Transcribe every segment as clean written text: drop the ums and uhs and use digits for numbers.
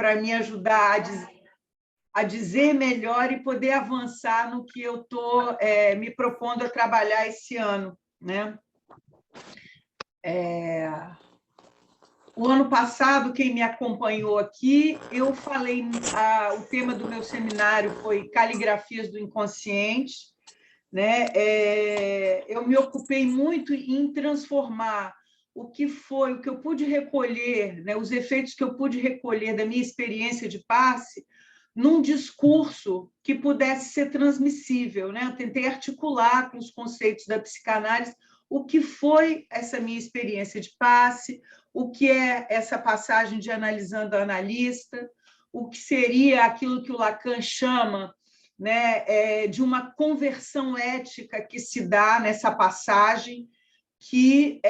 para me ajudar a dizer melhor e poder avançar no que eu estou me propondo a trabalhar esse ano, né? O ano passado, quem me acompanhou aqui, eu falei, o tema do meu seminário foi Caligrafias do Inconsciente, né? Eu me ocupei muito em transformar o que eu pude recolher, né? Os efeitos que eu pude recolher da minha experiência de passe, num discurso que pudesse ser transmissível, né? Eu tentei articular com os conceitos da psicanálise o que foi essa minha experiência de passe, o que é essa passagem de analisando a analista, o que seria aquilo que o Lacan chama, né, de uma conversão ética que se dá nessa passagem, que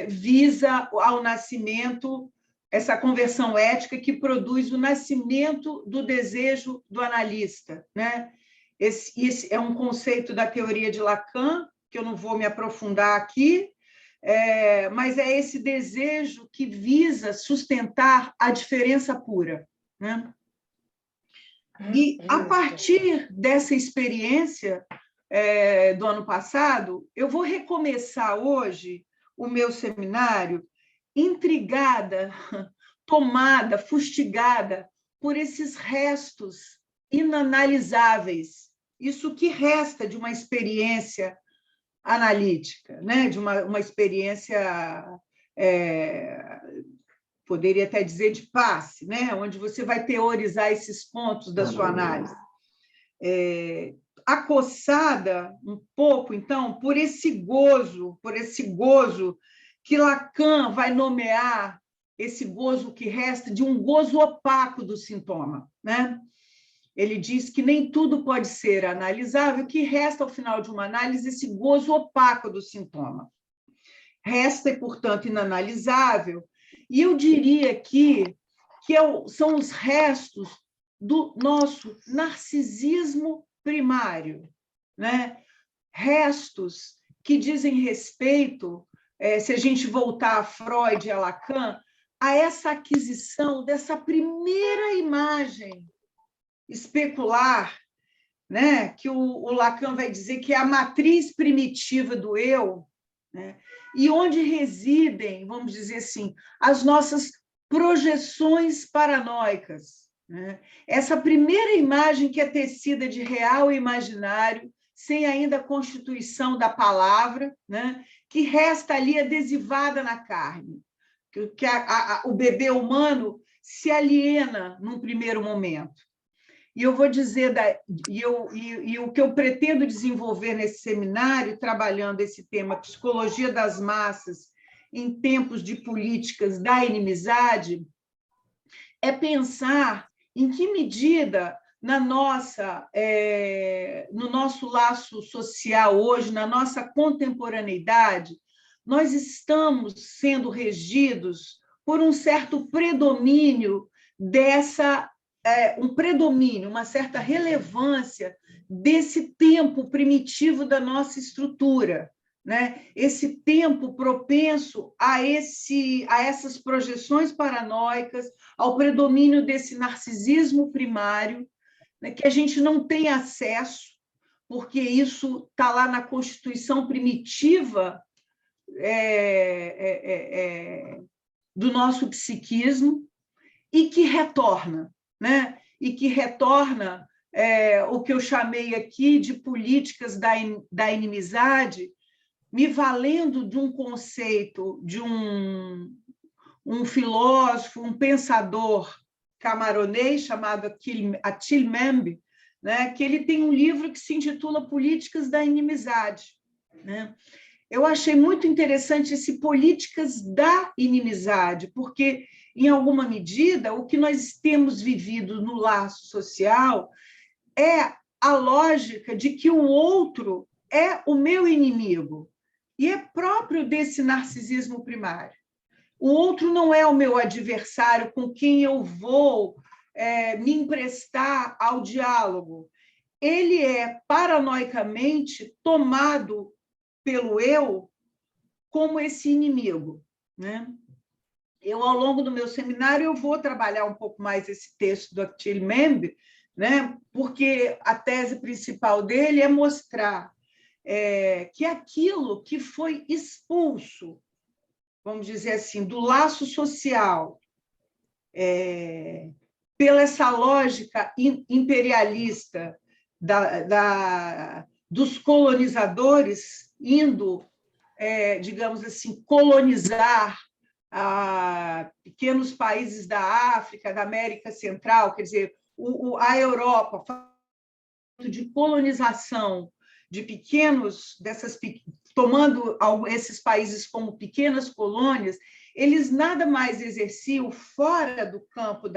visa ao nascimento, essa conversão ética que produz o nascimento do desejo do analista, né? Esse é um conceito da teoria de Lacan, que eu não vou me aprofundar aqui, mas é esse desejo que visa sustentar a diferença pura, né? E, a partir dessa experiência do ano passado, eu vou recomeçar hoje o meu seminário intrigada, tomada, fustigada por esses restos inanalisáveis, isso que resta de uma experiência analítica, né? De uma experiência, poderia até dizer, de passe, né? Onde você vai teorizar esses pontos da sua análise. Acossada um pouco, então, por esse gozo que Lacan vai nomear, esse gozo que resta, de um gozo opaco do sintoma, né? Ele diz que nem tudo pode ser analisável, que resta, ao final de uma análise, esse gozo opaco do sintoma. Resta, e, portanto, inanalisável, e eu diria que são os restos do nosso narcisismo primário, né? Restos que dizem respeito, se a gente voltar a Freud e a Lacan, a essa aquisição dessa primeira imagem especular, né? Que o Lacan vai dizer que é a matriz primitiva do eu, né? E onde residem, vamos dizer assim, as nossas projeções paranoicas, né? Essa primeira imagem que é tecida de real e imaginário, sem ainda a constituição da palavra, né? Que resta ali adesivada na carne, que o bebê humano se aliena num primeiro momento. E eu vou dizer, o que eu pretendo desenvolver nesse seminário, trabalhando esse tema, psicologia das massas em tempos de políticas da inimizade, é pensar em que medida no nosso laço social hoje, na nossa contemporaneidade, nós estamos sendo regidos por um certo predomínio uma certa relevância desse tempo primitivo da nossa estrutura, né? Esse tempo propenso a essas projeções paranoicas, ao predomínio desse narcisismo primário, né? Que a gente não tem acesso, porque isso está lá na constituição primitiva do nosso psiquismo, e que retorna, né? E que retorna o que eu chamei aqui de políticas da inimizade, me valendo de um conceito de um filósofo, um pensador camaronês chamado Achille Mbembe, né? Que ele tem um livro que se intitula Políticas da Inimizade, né? Eu achei muito interessante esse Políticas da Inimizade, porque, em alguma medida, o que nós temos vivido no laço social é a lógica de que o outro é o meu inimigo, e é próprio desse narcisismo primário. O outro não é o meu adversário com quem eu vou me emprestar ao diálogo. Ele é paranoicamente tomado pelo eu como esse inimigo, né? ao longo do meu seminário, eu vou trabalhar um pouco mais esse texto do Achille Mbembe, né? Porque a tese principal dele é mostrar que aquilo que foi expulso, vamos dizer assim, do laço social, pela essa lógica imperialista dos colonizadores indo, digamos assim, colonizar pequenos países da África, da América Central, quer dizer, a Europa, de colonização de tomando esses países como pequenas colônias, eles nada mais exerciam fora do campo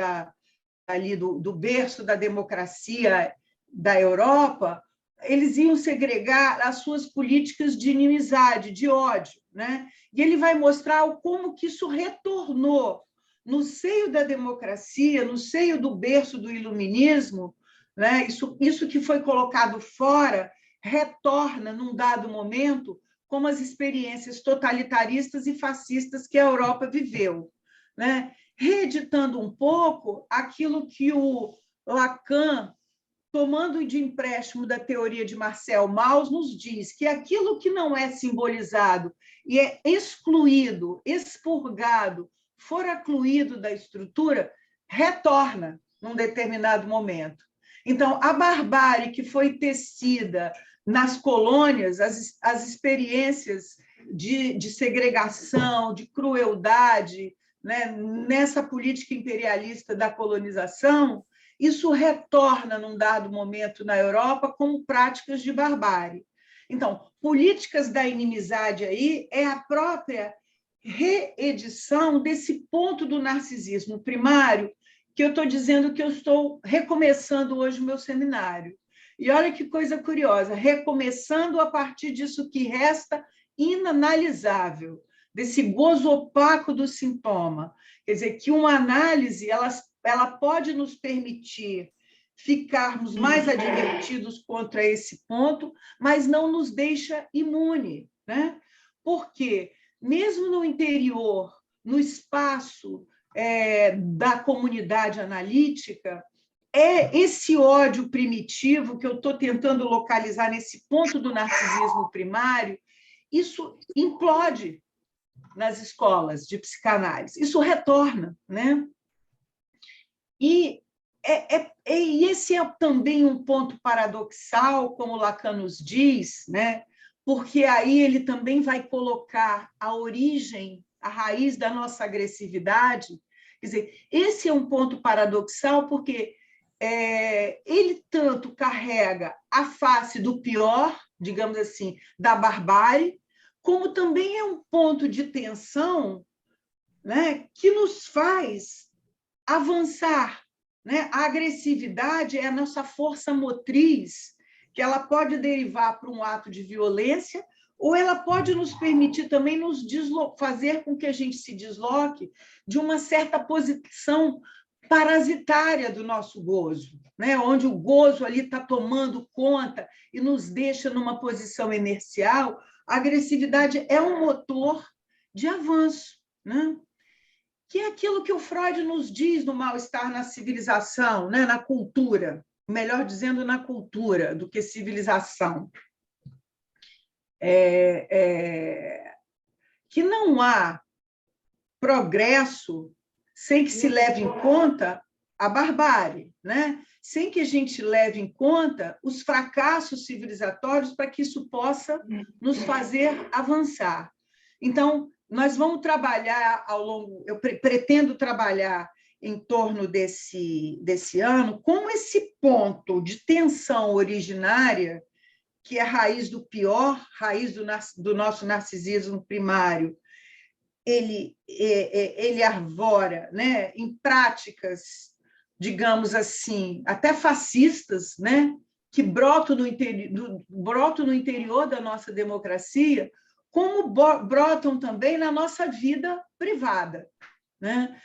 ali do berço da democracia da Europa, eles iam segregar as suas políticas de inimizade, de ódio, né? E ele vai mostrar como que isso retornou no seio da democracia, no seio do berço do iluminismo, né? Isso que foi colocado fora retorna, num dado momento, como as experiências totalitaristas e fascistas que a Europa viveu, né? Reeditando um pouco aquilo que o Lacan, tomando de empréstimo da teoria de Marcel Mauss, nos diz que aquilo que não é simbolizado e é excluído, expurgado, foracluído da estrutura, retorna num determinado momento. Então, a barbárie que foi tecida nas colônias, as experiências de segregação, de crueldade, né, nessa política imperialista da colonização, isso retorna, num dado momento, na Europa, como práticas de barbárie. Então, políticas da inimizade aí é a própria reedição desse ponto do narcisismo primário, que eu estou dizendo que eu estou recomeçando hoje o meu seminário. E olha que coisa curiosa, recomeçando a partir disso que resta inanalisável, desse gozo opaco do sintoma. Quer dizer, que uma análise ela pode nos permitir ficarmos mais advertidos contra esse ponto, mas não nos deixa imune, né? Porque, mesmo no interior, no espaço da comunidade analítica, é esse ódio primitivo que eu estou tentando localizar nesse ponto do narcisismo primário, isso implode nas escolas de psicanálise, isso retorna, né? E esse é também um ponto paradoxal, como Lacan nos diz, né? Porque aí ele também vai colocar a origem, a raiz da nossa agressividade. Quer dizer, esse é um ponto paradoxal, porque ele tanto carrega a face do pior, digamos assim, da barbárie, como também é um ponto de tensão, né, que nos faz avançar, né? A agressividade é a nossa força motriz, que ela pode derivar para um ato de violência, ou ela pode nos permitir também fazer com que a gente se desloque de uma certa posição parasitária do nosso gozo, né? Onde o gozo ali está tomando conta e nos deixa numa posição inercial. A agressividade é um motor de avanço, né? Que é aquilo que o Freud nos diz no mal-estar na civilização, né? Na cultura, melhor dizendo, na cultura, do que civilização. Que não há progresso sem que se leve em conta a barbárie, né? Sem que a gente leve em conta os fracassos civilizatórios para que isso possa nos fazer avançar. Então, nós vamos trabalhar ao longo, eu pretendo trabalhar em torno desse ano, como esse ponto de tensão originária, que é a raiz do pior, raiz do nosso narcisismo primário, ele arvora, né, em práticas, digamos assim, até fascistas, né, que brotam no interior da nossa democracia, como brotam também na nossa vida privada, né?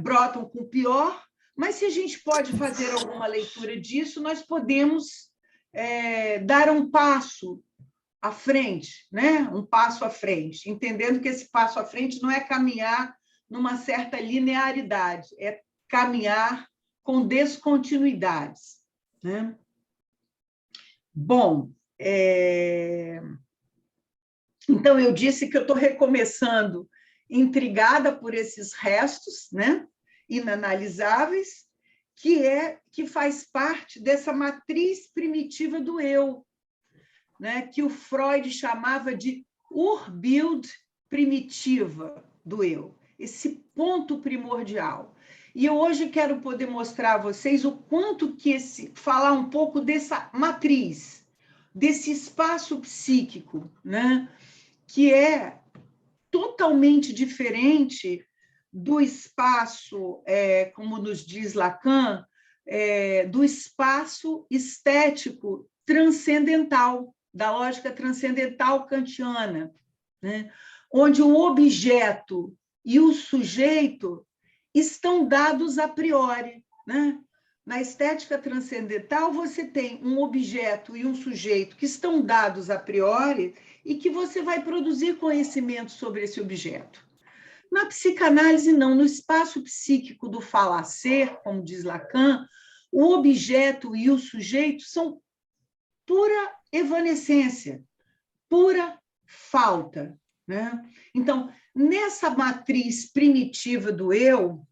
Brotam com o pior, mas se a gente pode fazer alguma leitura disso, nós podemos dar um passo à frente, né? Um passo à frente, entendendo que esse passo à frente não é caminhar numa certa linearidade, é caminhar com descontinuidades, né? Bom, então eu disse que eu estou recomeçando intrigada por esses restos, né, inanalisáveis, que faz parte dessa matriz primitiva do eu, né, que o Freud chamava de Urbild primitiva do eu, esse ponto primordial. E eu hoje quero poder mostrar a vocês o quanto que falar um pouco dessa matriz, desse espaço psíquico, né, que é totalmente diferente do espaço, como nos diz Lacan, do espaço estético transcendental, da lógica transcendental kantiana, né? Onde o objeto e o sujeito estão dados a priori, né? Na estética transcendental, você tem um objeto e um sujeito que estão dados a priori e que você vai produzir conhecimento sobre esse objeto. Na psicanálise, não. No espaço psíquico do falar-ser, como diz Lacan, o objeto e o sujeito são pura evanescência, pura falta, né? Então, nessa matriz primitiva do eu,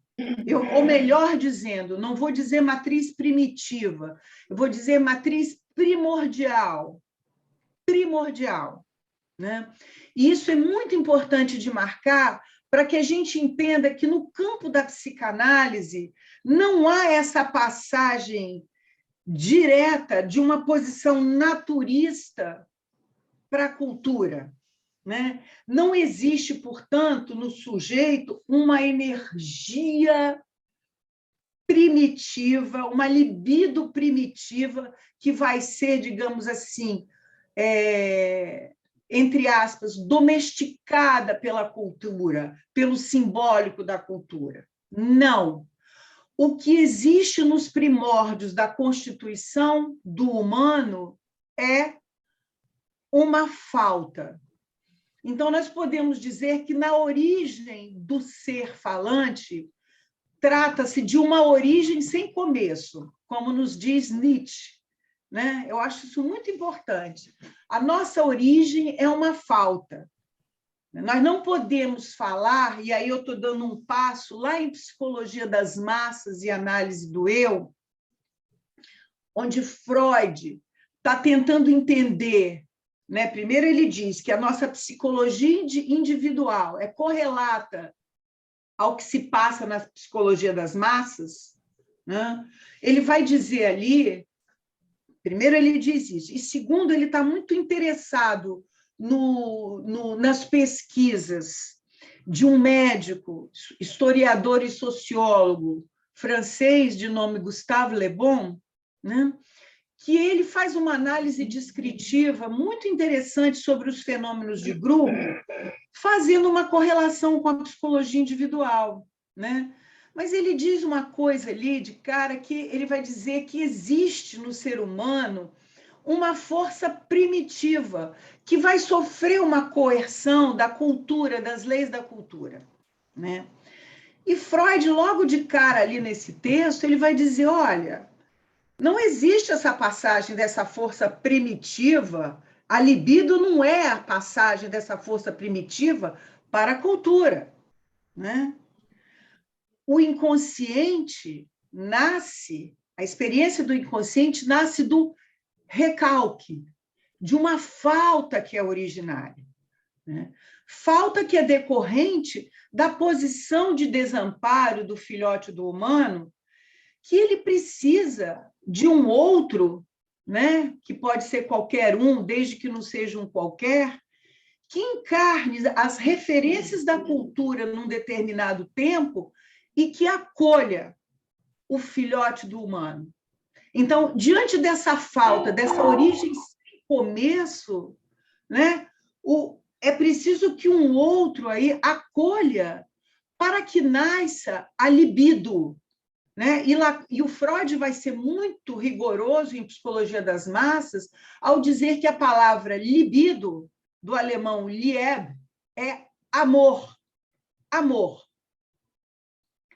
ou melhor dizendo, não vou dizer matriz primitiva, eu vou dizer matriz primordial, né? E isso é muito importante de marcar para que a gente entenda que no campo da psicanálise não há essa passagem direta de uma posição naturista para a cultura, né? Não existe, portanto, no sujeito uma energia primitiva, uma libido primitiva que vai ser, digamos assim, entre aspas, domesticada pela cultura, pelo simbólico da cultura. Não. O que existe nos primórdios da constituição do humano é uma falta. Então, nós podemos dizer que, na origem do ser falante, trata-se de uma origem sem começo, como nos diz Nietzsche, né? Eu acho isso muito importante. A nossa origem é uma falta. Nós não podemos falar, e aí eu estou dando um passo lá em Psicologia das Massas e Análise do Eu, onde Freud está tentando entender, né? Primeiro ele diz que a nossa psicologia individual é correlata ao que se passa na psicologia das massas, né? Ele vai dizer ali, primeiro ele diz isso, e segundo ele está muito interessado nas pesquisas de um médico, historiador e sociólogo francês de nome Gustave Le Bon, né? Que ele faz uma análise descritiva muito interessante sobre os fenômenos de grupo, fazendo uma correlação com a psicologia individual, né? Mas ele diz uma coisa ali de cara que ele vai dizer que existe no ser humano uma força primitiva que vai sofrer uma coerção da cultura, das leis da cultura, né? E Freud, logo de cara ali nesse texto, ele vai dizer, olha, não existe essa passagem dessa força primitiva, a libido não é a passagem dessa força primitiva para a cultura, né? O inconsciente nasce, a experiência do inconsciente nasce do recalque, de uma falta que é originária, né? Falta que é decorrente da posição de desamparo do filhote do humano, que ele precisa de um outro, né? Que pode ser qualquer um, desde que não seja um qualquer, que encarne as referências da cultura num determinado tempo e que acolha o filhote do humano. Então, diante dessa falta, dessa origem sem começo, né? É preciso que um outro aí acolha para que nasça a libido, né? E o Freud vai ser muito rigoroso em Psicologia das Massas ao dizer que a palavra libido, do alemão Liebe, é amor. Amor.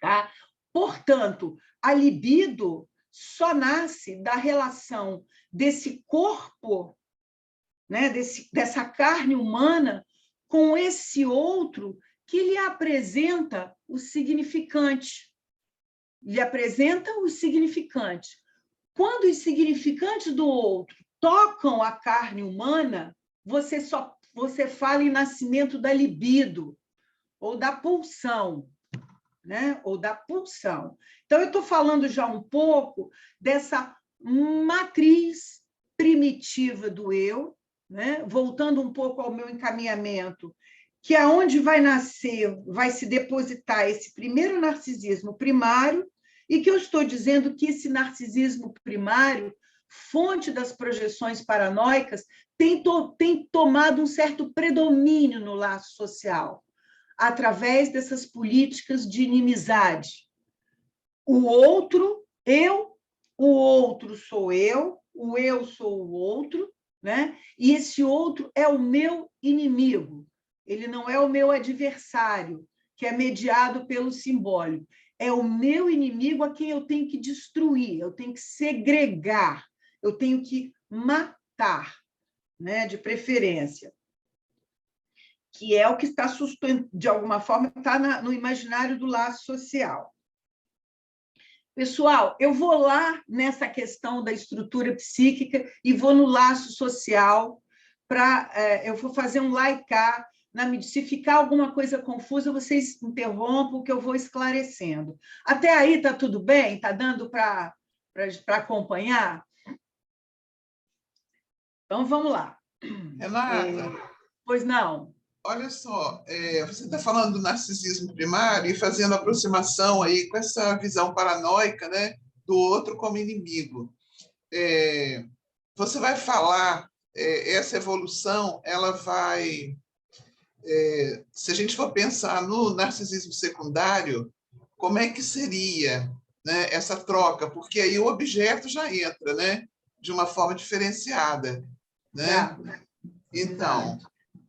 Tá? Portanto, a libido só nasce da relação desse corpo, né, dessa carne humana, com esse outro que lhe apresenta o significante. Lhe apresenta o significante. Quando os significantes do outro tocam a carne humana, você fala em nascimento da libido, ou da pulsão, né? Ou da pulsão. Então, eu estou falando já um pouco dessa matriz primitiva do eu, né? Voltando um pouco ao meu encaminhamento, que é onde vai nascer, vai se depositar esse primeiro narcisismo primário, e que eu estou dizendo que esse narcisismo primário, fonte das projeções paranoicas, tem tomado um certo predomínio no laço social, através dessas políticas de inimizade. O outro, o outro sou eu, o eu sou o outro, né? E esse outro é o meu inimigo. Ele não é o meu adversário, que é mediado pelo simbólico. É o meu inimigo a quem eu tenho que destruir, eu tenho que segregar, eu tenho que matar, né? De preferência. Que é o que está de alguma forma, está no imaginário do laço social. Pessoal, eu vou lá nessa questão da estrutura psíquica e vou no laço social eu vou fazer um laicar. Se ficar alguma coisa confusa, vocês interrompam, que eu vou esclarecendo. Até aí está tudo bem? Está dando para acompanhar? Então, vamos lá. Renata, pois não. Olha só, você está falando do narcisismo primário e fazendo aproximação aí com essa visão paranoica, né, do outro como inimigo. Você vai falar, essa evolução, ela vai... se a gente for pensar no narcisismo secundário, como é que seria, né, essa troca? Porque aí o objeto já entra, né, de uma forma diferenciada, né? Então,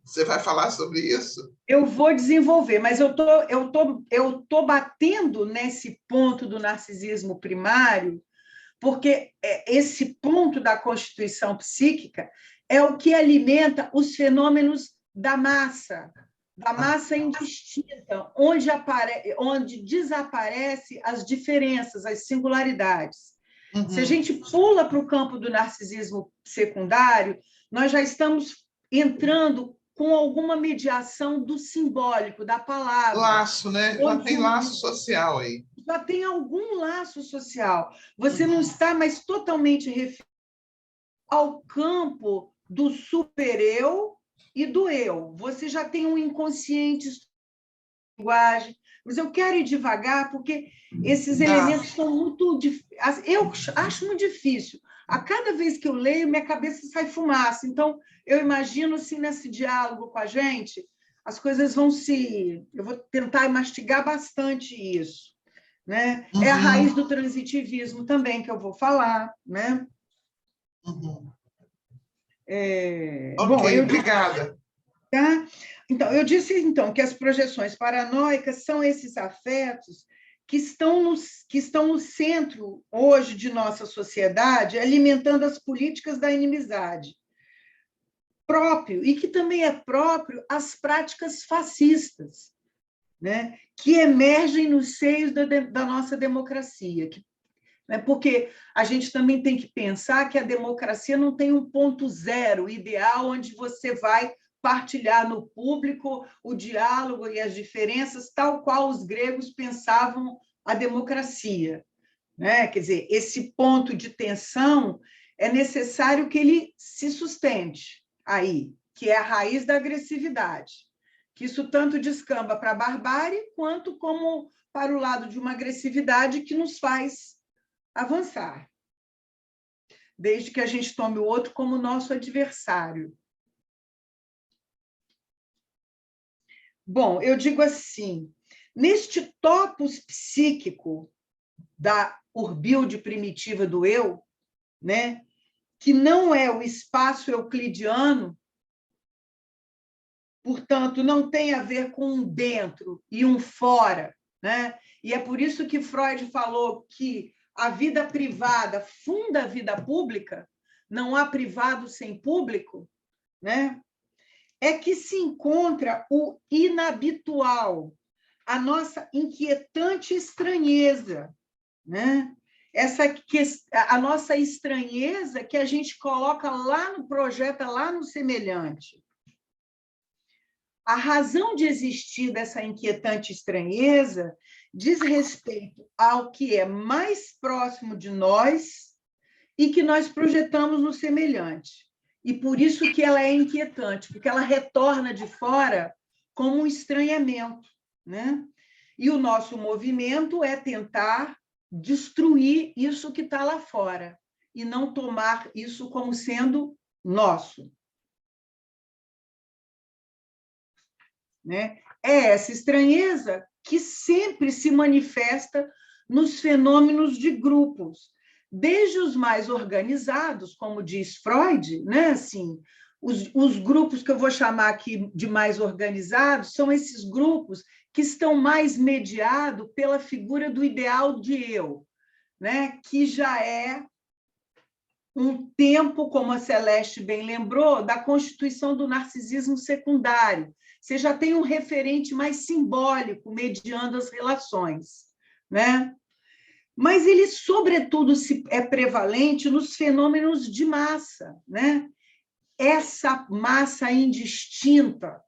você vai falar sobre isso? Eu vou desenvolver, mas eu tô batendo nesse ponto do narcisismo primário, porque esse ponto da constituição psíquica é o que alimenta os fenômenos da massa indistinta, onde desaparece as diferenças, as singularidades. Uhum. Se a gente pula para o campo do narcisismo secundário, nós já estamos entrando com alguma mediação do simbólico, da palavra. Laço, né? Já tem laço social aí. Já tem algum laço social. Você não está mais totalmente referido ao campo do super-eu e do eu. Você já tem um inconsciente linguagem, mas eu quero ir devagar, porque esses elementos são muito difíceis. Eu acho muito difícil. A cada vez que eu leio, minha cabeça sai fumaça. Então, eu imagino, assim, nesse diálogo com a gente, as coisas vão se... Eu vou tentar mastigar bastante isso. Né? É a raiz do transitivismo também que eu vou falar. Né? Ok, obrigada. Tá? Então, eu disse que as projeções paranoicas são esses afetos que estão no centro hoje de nossa sociedade, alimentando as políticas da inimizade. Próprio, e que também é próprio às práticas fascistas, né? Que emergem nos seios da nossa democracia. Porque a gente também tem que pensar que a democracia não tem um ponto zero ideal onde você vai partilhar no público o diálogo e as diferenças, tal qual os gregos pensavam a democracia. Né? Quer dizer, esse ponto de tensão é necessário que ele se sustente aí, que é a raiz da agressividade. Que isso tanto descamba para a barbárie, quanto como para o lado de uma agressividade que nos faz avançar, desde que a gente tome o outro como nosso adversário. Bom, eu digo assim, neste topos psíquico da urbilde primitiva do eu, né, que não é o espaço euclidiano, portanto, não tem a ver com um dentro e um fora, né? E é por isso que Freud falou que a vida privada funda a vida pública, não há privado sem público, né? É que se encontra o inabitual, a nossa inquietante estranheza, né? A nossa estranheza que a gente coloca lá no projeta lá no semelhante. A razão de existir dessa inquietante estranheza diz respeito ao que é mais próximo de nós e que nós projetamos no semelhante. E por isso que ela é inquietante, porque ela retorna de fora como um estranhamento, né? E o nosso movimento é tentar destruir isso que está lá fora e não tomar isso como sendo nosso. Né? É essa estranheza que sempre se manifesta nos fenômenos de grupos, desde os mais organizados, como diz Freud, né? Assim, os grupos que eu vou chamar aqui de mais organizados são esses grupos que estão mais mediados pela figura do ideal de eu, né? Que já é um tempo, como a Celeste bem lembrou, da constituição do narcisismo secundário. Você já tem um referente mais simbólico mediando as relações, né? Mas ele, sobretudo, é prevalente nos fenômenos de massa, né? Essa massa indistinta,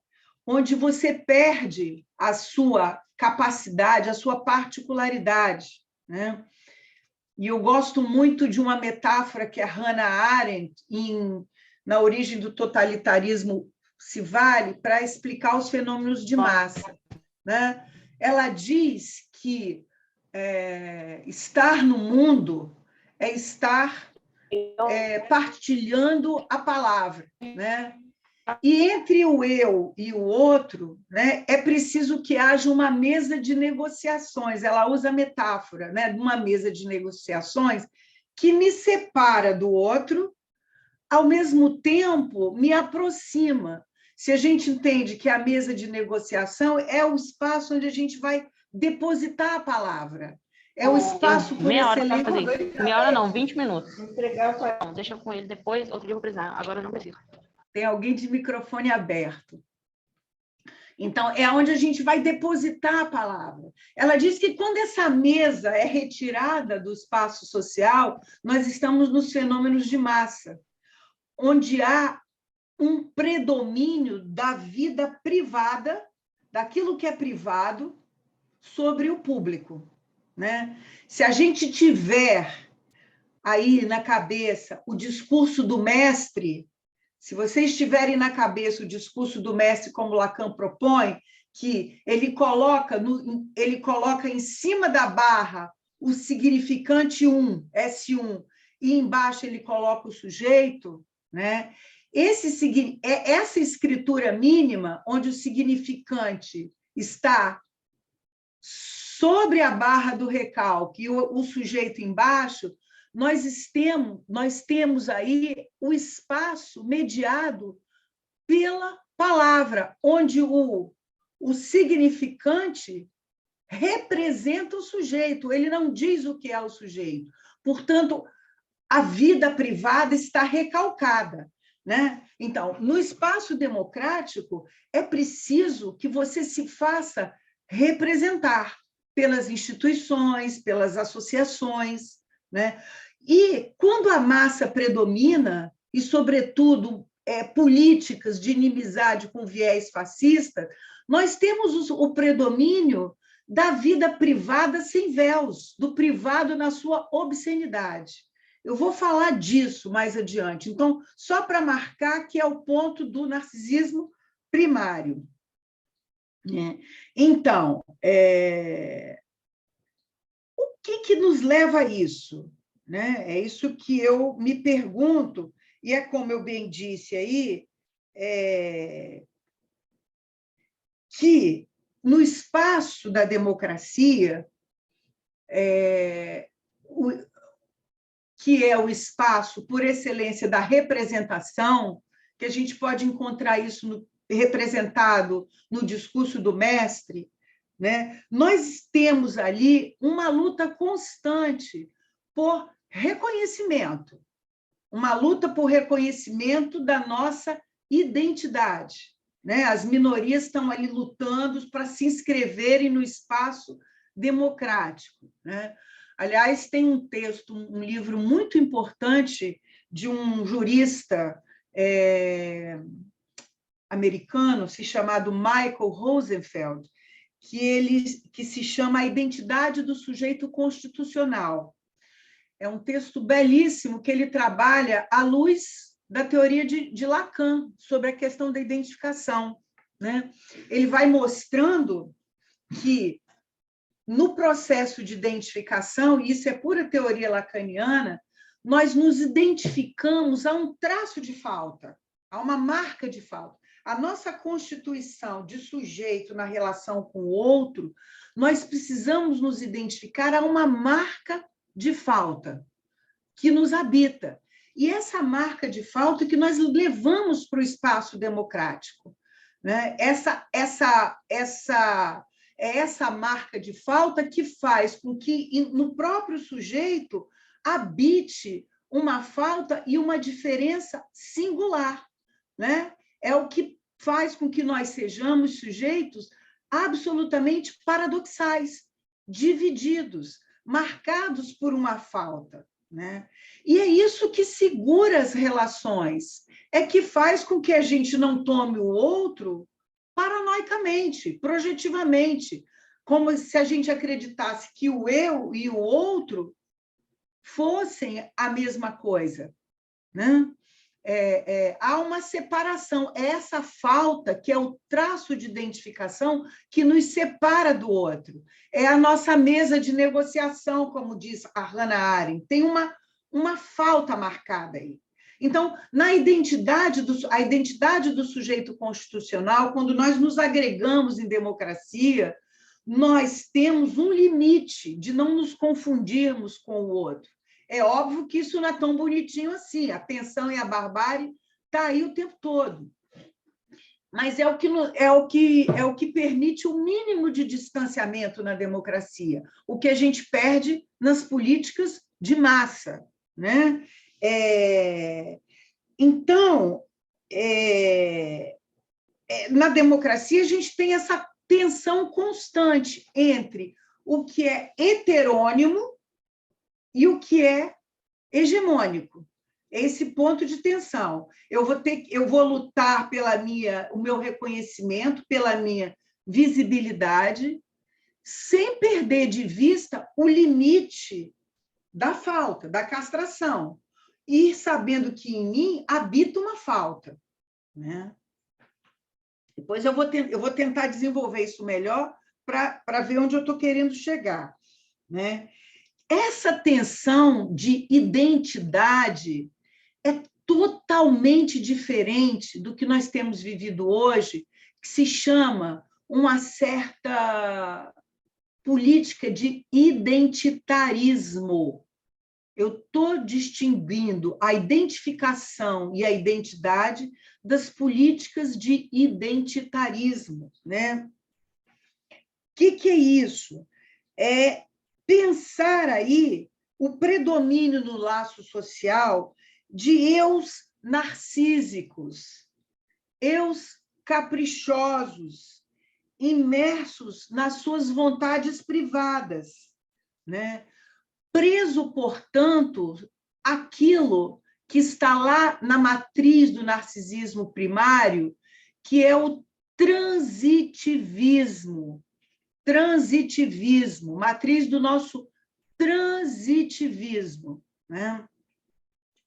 onde você perde a sua capacidade, a sua particularidade, né? E eu gosto muito de uma metáfora que a Hannah Arendt, na origem do totalitarismo, se vale para explicar os fenômenos de massa, né? Ela diz que estar no mundo é estar partilhando a palavra, né? E entre o eu e o outro, né, é preciso que haja uma mesa de negociações. Ela usa a metáfora, né, de uma mesa de negociações que me separa do outro, ao mesmo tempo me aproxima. Se a gente entende que a mesa de negociação é o espaço onde a gente vai depositar a palavra. É o espaço por meia hora excelência. para fazer. Meia hora não, 20 minutos. Não, deixa com ele depois, outro dia eu vou precisar. Agora eu não preciso. Tem alguém de microfone aberto. Então, é onde a gente vai depositar a palavra. Ela diz que quando essa mesa é retirada do espaço social, nós estamos nos fenômenos de massa, onde há um predomínio da vida privada, daquilo que é privado, sobre o público, né? Se a gente tiver aí na cabeça o discurso do mestre, se vocês tiverem na cabeça o discurso do mestre como Lacan propõe, que ele coloca em cima da barra o significante S1, e embaixo ele coloca o sujeito, né? Essa escritura mínima, onde o significante está sobre a barra do recalque e o sujeito embaixo, nós temos aí o espaço mediado pela palavra, onde o significante representa o sujeito, ele não diz o que é o sujeito. Portanto, a vida privada está recalcada, né? Então, no espaço democrático, é preciso que você se faça representar pelas instituições, pelas associações, né? E quando a massa predomina, e, sobretudo, políticas de inimizade com viés fascista, nós temos o predomínio da vida privada sem véus, do privado na sua obscenidade. Eu vou falar disso mais adiante. Então, só para marcar que é o ponto do narcisismo primário. Então, o que nos leva a isso? Né? É isso que eu me pergunto, e é como eu bem disse aí, que no espaço da democracia, que é o espaço por excelência da representação, que a gente pode encontrar isso representado no discurso do mestre, né? Nós temos ali uma luta constante por reconhecimento, uma luta por reconhecimento da nossa identidade, né? As minorias estão ali lutando para se inscreverem no espaço democrático, né? Aliás, tem um texto, um livro muito importante de um jurista americano, chamado Michael Rosenfeld, que se chama A Identidade do Sujeito Constitucional. É um texto belíssimo que ele trabalha à luz da teoria de Lacan sobre a questão da identificação, né? Ele vai mostrando que, no processo de identificação, e isso é pura teoria lacaniana, nós nos identificamos a um traço de falta, a uma marca de falta. A nossa constituição de sujeito na relação com o outro, nós precisamos nos identificar a uma marca de falta que nos habita. E essa marca de falta que nós levamos para o espaço democrático, né? Essa marca de falta que faz com que no próprio sujeito habite uma falta e uma diferença singular, né? É o que faz com que nós sejamos sujeitos absolutamente paradoxais, divididos, marcados por uma falta, né? E é isso que segura as relações, é que faz com que a gente não tome o outro paranoicamente, projetivamente, como se a gente acreditasse que o eu e o outro fossem a mesma coisa, né? Há uma separação, é essa falta que é o traço de identificação que nos separa do outro. É a nossa mesa de negociação, como diz a Hannah Arendt, tem uma falta marcada aí. Então, a identidade do sujeito constitucional, quando nós nos agregamos em democracia, nós temos um limite de não nos confundirmos com o outro. É óbvio que isso não é tão bonitinho assim, a tensão e a barbárie está aí o tempo todo. Mas é o que permite o mínimo de distanciamento na democracia, o que a gente perde nas políticas de massa, né? Então, na democracia, a gente tem essa tensão constante entre o que é heterônimo e o que é hegemônico. Esse ponto de tensão. Eu vou lutar o meu reconhecimento, pela minha visibilidade, sem perder de vista o limite da falta, da castração, e sabendo que em mim habita uma falta, né? Depois eu vou tentar desenvolver isso melhor para ver onde eu estou querendo chegar, né? Essa tensão de identidade é totalmente diferente do que nós temos vivido hoje, que se chama uma certa política de identitarismo. Eu estou distinguindo a identificação e a identidade das políticas de identitarismo, né? O que é isso? É pensar aí o predomínio no laço social de eus narcísicos, eus caprichosos, imersos nas suas vontades privadas, né? Preso, portanto, aquilo que está lá na matriz do narcisismo primário, que é o transitivismo, matriz do nosso transitivismo, né?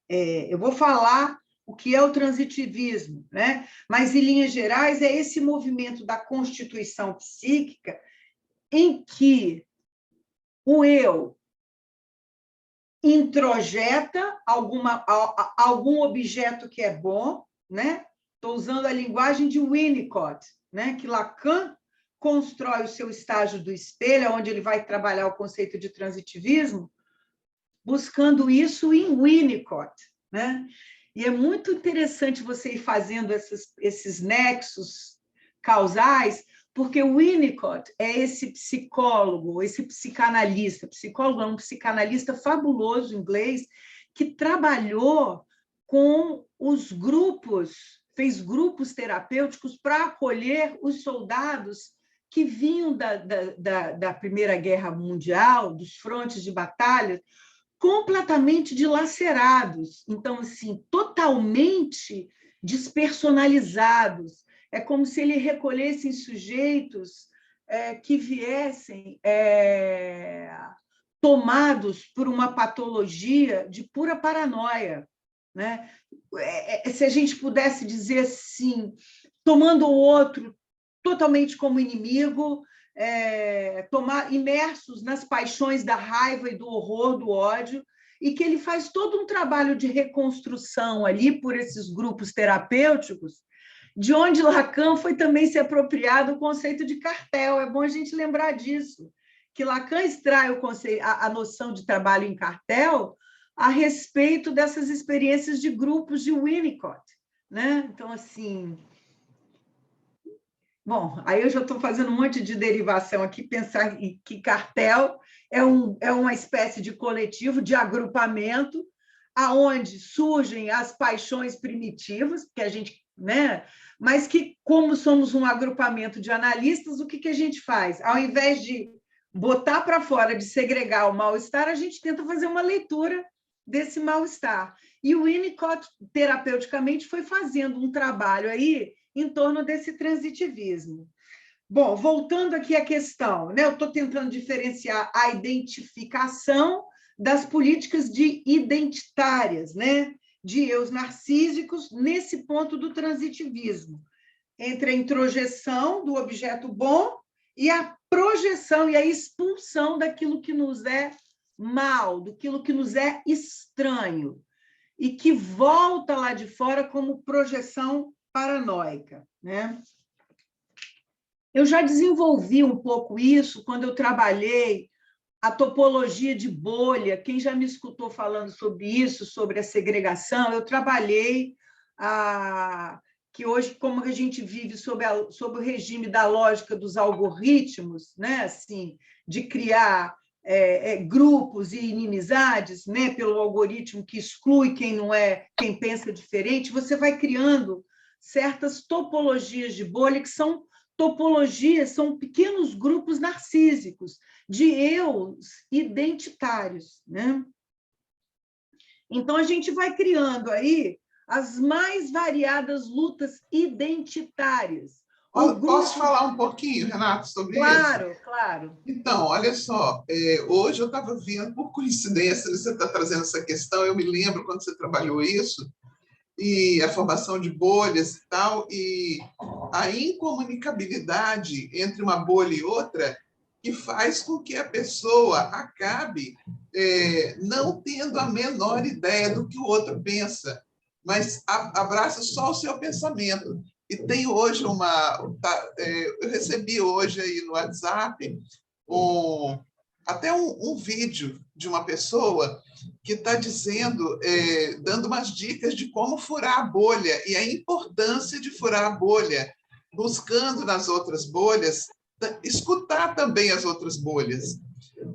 Eu vou falar o que é o transitivismo, né? Mas, em linhas gerais, é esse movimento da constituição psíquica em que o eu introjeta algum objeto que é bom, né? Estou usando a linguagem de Winnicott, né? Que Lacan constrói o seu estágio do espelho, onde ele vai trabalhar o conceito de transitivismo, buscando isso em Winnicott, né? E é muito interessante você ir fazendo esses nexos causais, porque o Winnicott é esse psicólogo, esse psicanalista, psicólogo é um psicanalista fabuloso inglês, que trabalhou com os grupos, fez grupos terapêuticos para acolher os soldados que vinham da Primeira Guerra Mundial, dos frontes de batalha, completamente dilacerados, então, assim, totalmente despersonalizados. É como se ele recolhesse sujeitos que viessem tomados por uma patologia de pura paranoia, né? Se a gente pudesse dizer assim, tomando o outro totalmente como inimigo, imersos nas paixões da raiva e do horror, do ódio, e que ele faz todo um trabalho de reconstrução ali por esses grupos terapêuticos, de onde Lacan foi também se apropriar do conceito de cartel. É bom a gente lembrar disso, que Lacan extrai a noção de trabalho em cartel a respeito dessas experiências de grupos de Winnicott, né? Então, assim... Bom, aí eu já estou fazendo um monte de derivação aqui, pensar que cartel é uma espécie de coletivo, de agrupamento, aonde surgem as paixões primitivas, que a gente, né? Mas que, como somos um agrupamento de analistas, o que a gente faz? Ao invés de botar para fora, de segregar o mal-estar, a gente tenta fazer uma leitura desse mal-estar. E o Winnicott, terapeuticamente, foi fazendo um trabalho aí em torno desse transitivismo. Bom, voltando aqui à questão, né? Eu estou tentando diferenciar a identificação das políticas identitárias, né? De eus narcísicos, nesse ponto do transitivismo, entre a introjeção do objeto bom e a projeção e a expulsão daquilo que nos é mal, daquilo que nos é estranho, e que volta lá de fora como projeção paranoica, né? Eu já desenvolvi um pouco isso quando eu trabalhei a topologia de bolha. Quem já me escutou falando sobre isso, sobre a segregação, eu trabalhei que hoje, como a gente vive sob o regime da lógica dos algoritmos, né? Assim, de criar grupos e inimizades, né? Pelo algoritmo que exclui quem não é, quem pensa diferente, você vai criando certas topologias de bolha que são topologias, são pequenos grupos narcísicos de eus identitários, né? Então, a gente vai criando aí as mais variadas lutas identitárias. Posso falar um pouquinho, Renato, sobre isso? Claro, claro. Então, olha só, hoje eu estava vendo, por coincidência, você está trazendo essa questão, eu me lembro quando você trabalhou isso, e a formação de bolhas e tal, e a incomunicabilidade entre uma bolha e outra, que faz com que a pessoa acabe não tendo a menor ideia do que o outro pensa, mas abraça só o seu pensamento. E tem hoje eu recebi hoje aí no WhatsApp até um vídeo de uma pessoa que está dizendo, dando umas dicas de como furar a bolha e a importância de furar a bolha, buscando nas outras bolhas, escutar também as outras bolhas.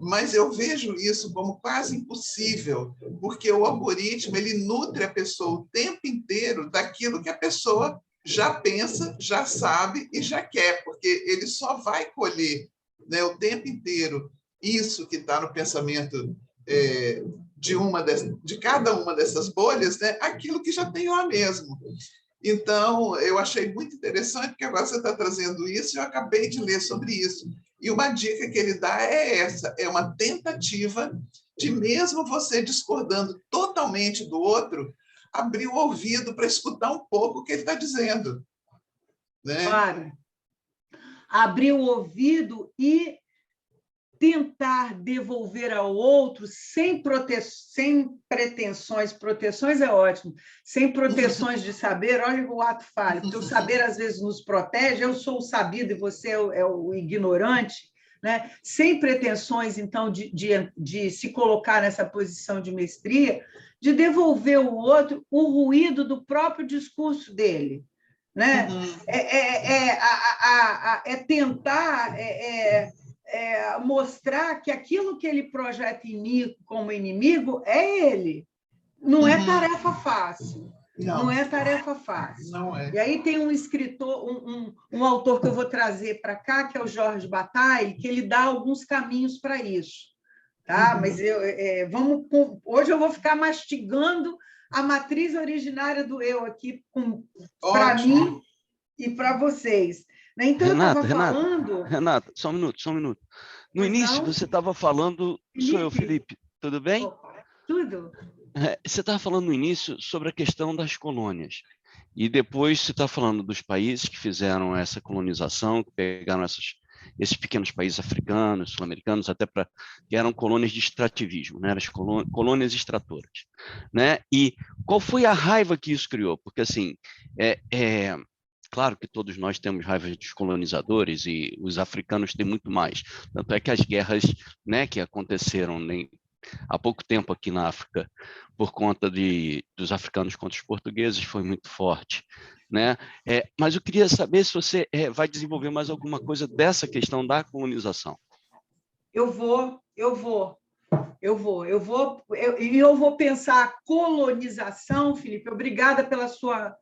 Mas eu vejo isso como quase impossível, porque o algoritmo ele nutre a pessoa o tempo inteiro daquilo que a pessoa já pensa, já sabe e já quer, porque ele só vai colher, né, o tempo inteiro isso que está no pensamento de cada uma dessas bolhas, né, aquilo que já tem lá mesmo. Então, eu achei muito interessante, porque agora você está trazendo isso e eu acabei de ler sobre isso. E uma dica que ele dá é essa, é uma tentativa de, mesmo você discordando totalmente do outro, abrir o ouvido para escutar um pouco o que ele está dizendo. Né? Claro. Abrir o ouvido e tentar devolver ao outro sem pretensões, proteções é ótimo, sem proteções de saber, olha o ato falho, porque o saber às vezes nos protege, eu sou o sabido e você é o ignorante, né? Sem pretensões, então, de se colocar nessa posição de mestria, de devolver ao outro o ruído do próprio discurso dele, né? É tentar mostrar que aquilo que ele projeta como inimigo é ele. Não é tarefa fácil. Não é tarefa fácil. Não é. E aí tem um escritor, um autor que eu vou trazer para cá, que é o Jorge Bataille, que ele dá alguns caminhos para isso. Tá? Mas hoje eu vou ficar mastigando a matriz originária do eu aqui para mim e para vocês. Então, Renata, eu estava falando... Renata, só um minuto. No início, você estava falando... Sou eu, Felipe. Tudo bem? Opa, tudo. Você estava falando no início sobre a questão das colônias. E depois você está falando dos países que fizeram essa colonização, que pegaram esses pequenos países africanos, sul-americanos, até que eram colônias de extrativismo, né? Eram as colônias extratoras, né? E qual foi a raiva que isso criou? Porque, assim, claro que todos nós temos raiva dos colonizadores e os africanos têm muito mais. Tanto é que as guerras, né, que aconteceram há pouco tempo aqui na África, por conta dos africanos contra os portugueses, foi muito forte, né? Mas eu queria saber se você vai desenvolver mais alguma coisa dessa questão da colonização. Eu vou pensar a colonização, Felipe. Obrigada pela sua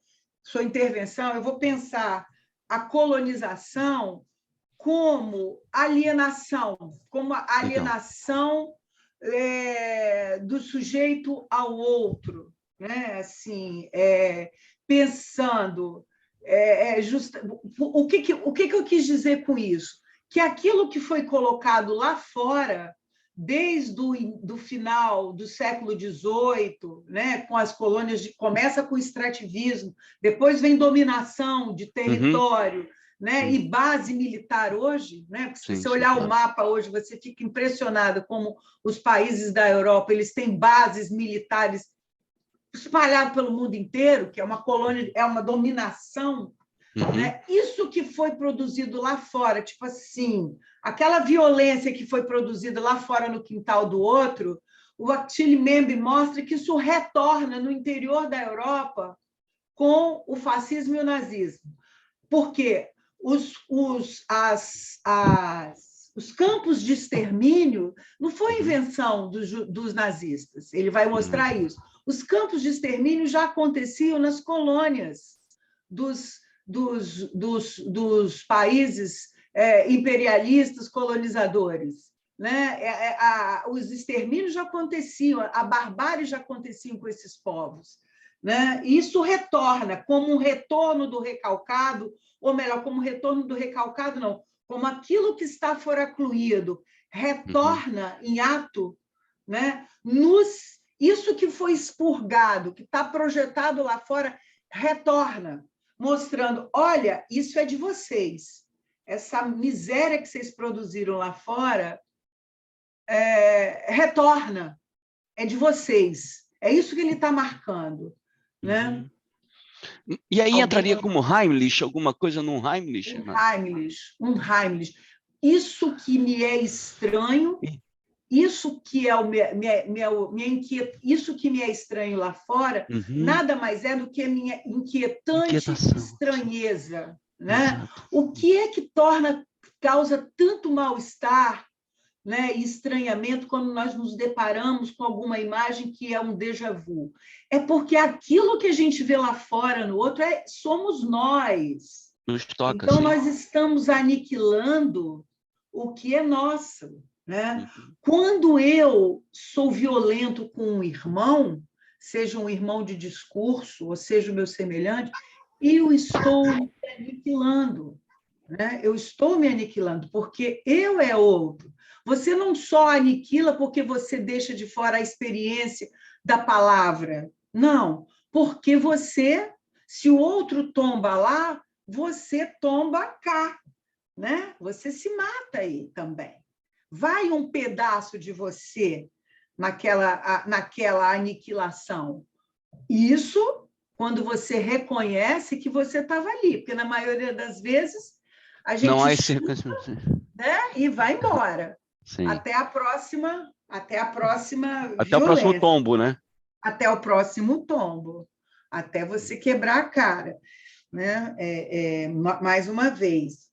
intervenção. Eu vou pensar a colonização como alienação, do sujeito ao outro, né? Assim, pensando, o que eu quis dizer com isso? Que aquilo que foi colocado lá fora, desde o final do século XVIII, né, com as colônias, começa com o extrativismo, depois vem dominação de território, né, e base militar hoje, né, porque se você olhar o mapa hoje, você fica impressionado como os países da Europa eles têm bases militares espalhadas pelo mundo inteiro, que é uma colônia, é uma dominação. Né? Isso que foi produzido lá fora, tipo assim, aquela violência que foi produzida lá fora no quintal do outro, o Achille Mbembe mostra que isso retorna no interior da Europa com o fascismo e o nazismo. Porque os campos de extermínio não foi invenção dos nazistas, ele vai mostrar isso. Os campos de extermínio já aconteciam nas colônias dos países imperialistas, colonizadores. Né? Os extermínios já aconteciam, a barbárie já acontecia com esses povos. Né? E isso retorna como um retorno do recalcado, ou melhor, como um retorno do recalcado, não, como aquilo que está foracluído retorna em ato, né? Isso que foi expurgado, que está projetado lá fora, retorna, mostrando, olha, isso é de vocês. Essa miséria que vocês produziram lá fora retorna, é de vocês. É isso que ele está marcando. Né? E aí entraria como Heimlich, alguma coisa num Heimlich? Um Heimlich. Isso que me é estranho, isso que é isso que me é estranho lá fora, nada mais é do que a minha inquietante estranheza. Né? O que é que causa tanto mal-estar, né, e estranhamento quando nós nos deparamos com alguma imagem que é um déjà vu? É porque aquilo que a gente vê lá fora no outro somos nós. Nos toca, então, sim. Nós estamos aniquilando o que é nosso. Né? Quando eu sou violento com um irmão, seja um irmão de discurso, ou seja o meu semelhante, eu estou me aniquilando. Né? Eu estou me aniquilando, porque eu é outro. Você não só aniquila porque você deixa de fora a experiência da palavra. Não, porque se o outro tomba lá, você tomba cá. Né? Você se mata aí também. Vai um pedaço de você naquela aniquilação. Isso quando você reconhece que você estava ali, porque na maioria das vezes a gente não há né? E vai embora. Sim. Até a próxima Até violência. o próximo tombo, né? Até o próximo tombo. Até você quebrar a cara. né? Mais uma vez.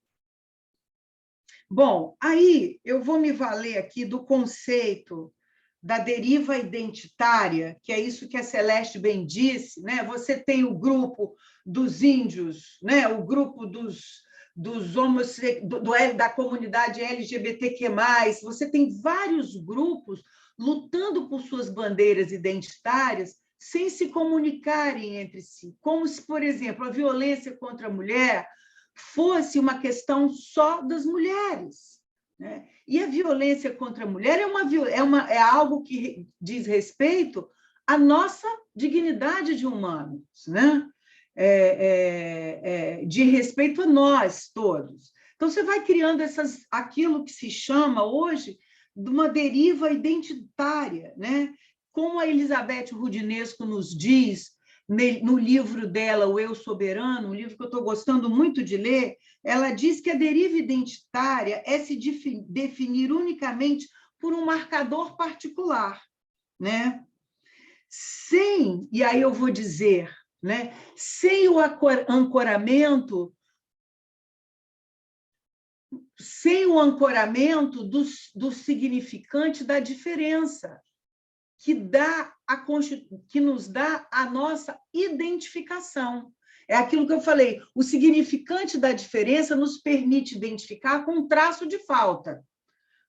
Bom, aí eu vou me valer aqui do conceito da deriva identitária, que é isso que a Celeste bem disse, né? Você tem o grupo dos índios, né? O grupo da comunidade LGBTQ+, você tem vários grupos lutando por suas bandeiras identitárias sem se comunicarem entre si, como se, por exemplo, a violência contra a mulher fosse uma questão só das mulheres, né? E a violência contra a mulher é algo que diz respeito à nossa dignidade de humanos, né? De respeito a nós todos. Então, você vai criando aquilo que se chama hoje de uma deriva identitária, né? Como a Elizabeth Roudinesco nos diz no livro dela, O Eu Soberano, um livro que eu estou gostando muito de ler, ela diz que a deriva identitária é se definir unicamente por um marcador particular, né? E aí eu vou dizer, né? Sem o ancoramento do significante da diferença, que nos dá a nossa identificação. É aquilo que eu falei, o significante da diferença nos permite identificar com um traço de falta.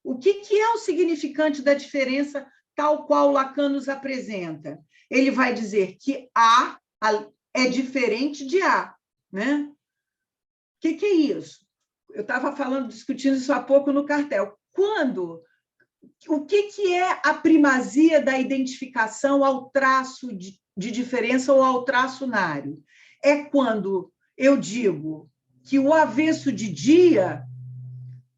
O que é o significante da diferença tal qual Lacan nos apresenta? Ele vai dizer que A é diferente de A, né? O que é isso? Eu estava discutindo isso há pouco no cartel. O que é a primazia da identificação ao traço de diferença ou ao traçunário? É quando eu digo que o avesso de dia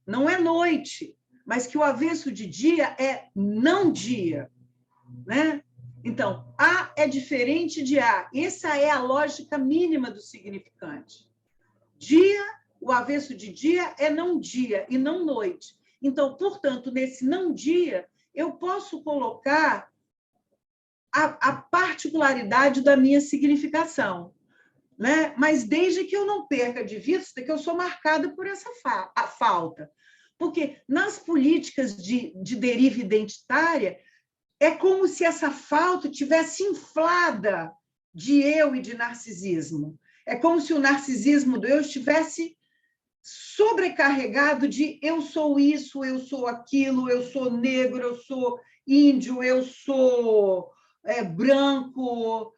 não é noite, mas que o avesso de dia é não dia, né? Então, A é diferente de A. Essa é a lógica mínima do significante. Dia, o avesso de dia é não dia e não noite. Então, portanto, nesse não dia, eu posso colocar a particularidade da minha significação, né? Mas desde que eu não perca de vista que eu sou marcada por essa falta. Porque nas políticas de deriva identitária, é como se essa falta tivesse inflada de eu e de narcisismo. É como se o narcisismo do eu estivesse sobrecarregado de eu sou isso, eu sou aquilo, eu sou negro, eu sou índio, eu sou branco.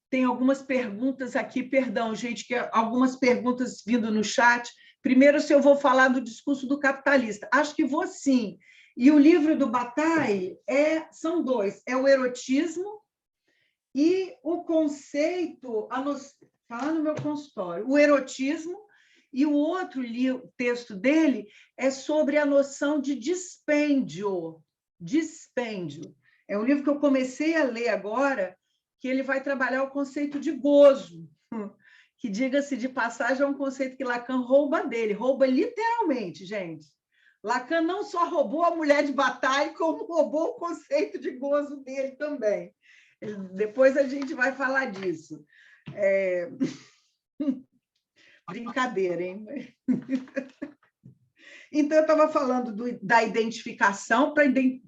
Tem algumas perguntas aqui, perdão, gente, que algumas perguntas vindo no chat. Primeiro, se eu vou falar do discurso do capitalista. Acho que vou sim. E o livro do Bataille são dois, é o erotismo e o conceito, está lá no meu consultório, o erotismo, e o outro texto dele é sobre a noção de dispêndio. Dispêndio. É um livro que eu comecei a ler agora, que ele vai trabalhar o conceito de gozo, que, diga-se de passagem, é um conceito que Lacan rouba dele, rouba literalmente, gente. Lacan não só roubou a mulher de Bataille, como roubou o conceito de gozo dele também. Depois a gente vai falar disso. Brincadeira, hein? Então, eu estava falando da identificação para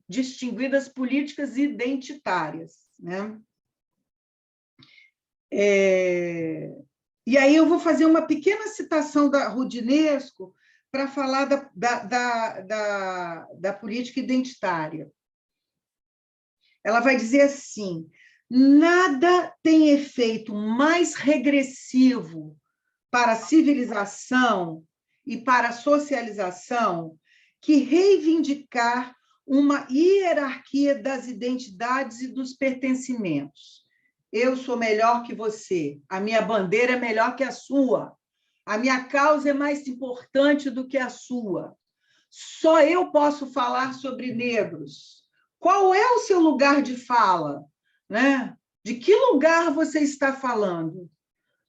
distinguir das políticas identitárias, né? E aí eu vou fazer uma pequena citação da Roudinesco para falar da política identitária. Ela vai dizer assim: nada tem efeito mais regressivo para a civilização e para a socialização que reivindicar uma hierarquia das identidades e dos pertencimentos. Eu sou melhor que você, a minha bandeira é melhor que a sua, a minha causa é mais importante do que a sua. Só eu posso falar sobre negros. Qual é o seu lugar de fala? Né? De que lugar você está falando?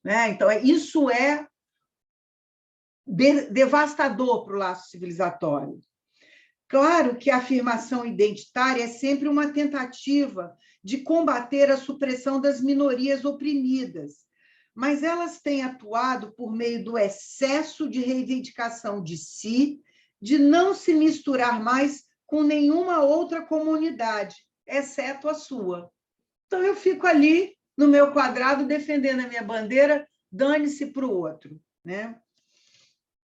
Né? Então, isso é devastador para o laço civilizatório. Claro que a afirmação identitária é sempre uma tentativa de combater a supressão das minorias oprimidas, mas elas têm atuado por meio do excesso de reivindicação de si, de não se misturar mais com nenhuma outra comunidade, exceto a sua. Então, eu fico ali no meu quadrado defendendo a minha bandeira, dane-se para o outro, né?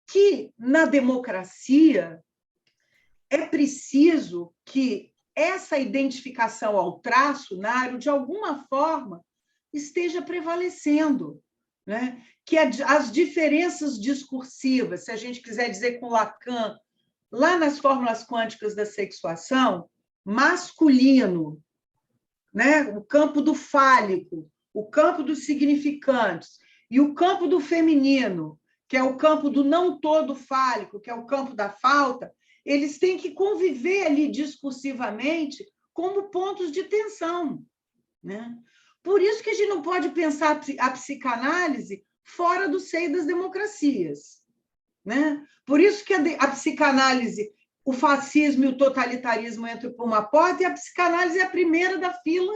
Que, na democracia, é preciso que essa identificação ao traço, Nário, de alguma forma, esteja prevalecendo, né? Que as diferenças discursivas, se a gente quiser dizer com Lacan, lá nas fórmulas quânticas da sexuação, masculino, né? O campo do fálico, o campo dos significantes, e o campo do feminino, que é o campo do não todo fálico, que é o campo da falta, eles têm que conviver ali discursivamente como pontos de tensão, né? Por isso que a gente não pode pensar a psicanálise fora do seio das democracias, né? Por isso que a psicanálise, o fascismo e o totalitarismo entram por uma porta, e a psicanálise é a primeira da fila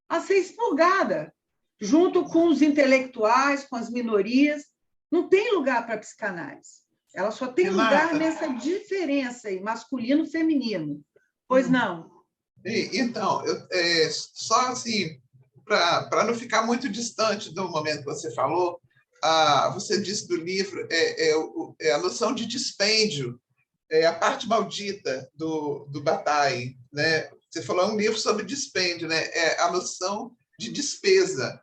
a ser expurgada, junto com os intelectuais, com as minorias. Não tem lugar para a psicanálise. Ela só tem lugar nessa diferença aí, masculino e feminino. Pois não? Então, só assim, para não ficar muito distante do momento que você falou, você disse do livro, a noção de dispêndio, a parte maldita do Bataille, né? Você falou um livro sobre dispêndio, né? A noção de despesa,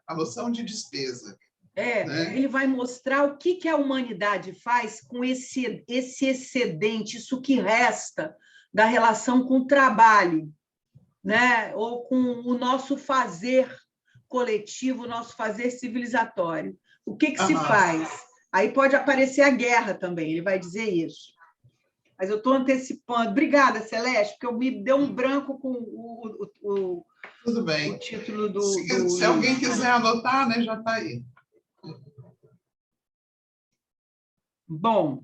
né? Ele vai mostrar o que a humanidade faz com esse excedente, isso que resta da relação com o trabalho, né? Ou com o nosso fazer coletivo, o nosso fazer civilizatório. O que se faz? Aí pode aparecer a guerra também, ele vai dizer isso. Mas eu estou antecipando. Obrigada, Celeste, porque me deu um branco com Tudo bem. O título do... Se alguém quiser anotar, né, já está aí. Bom,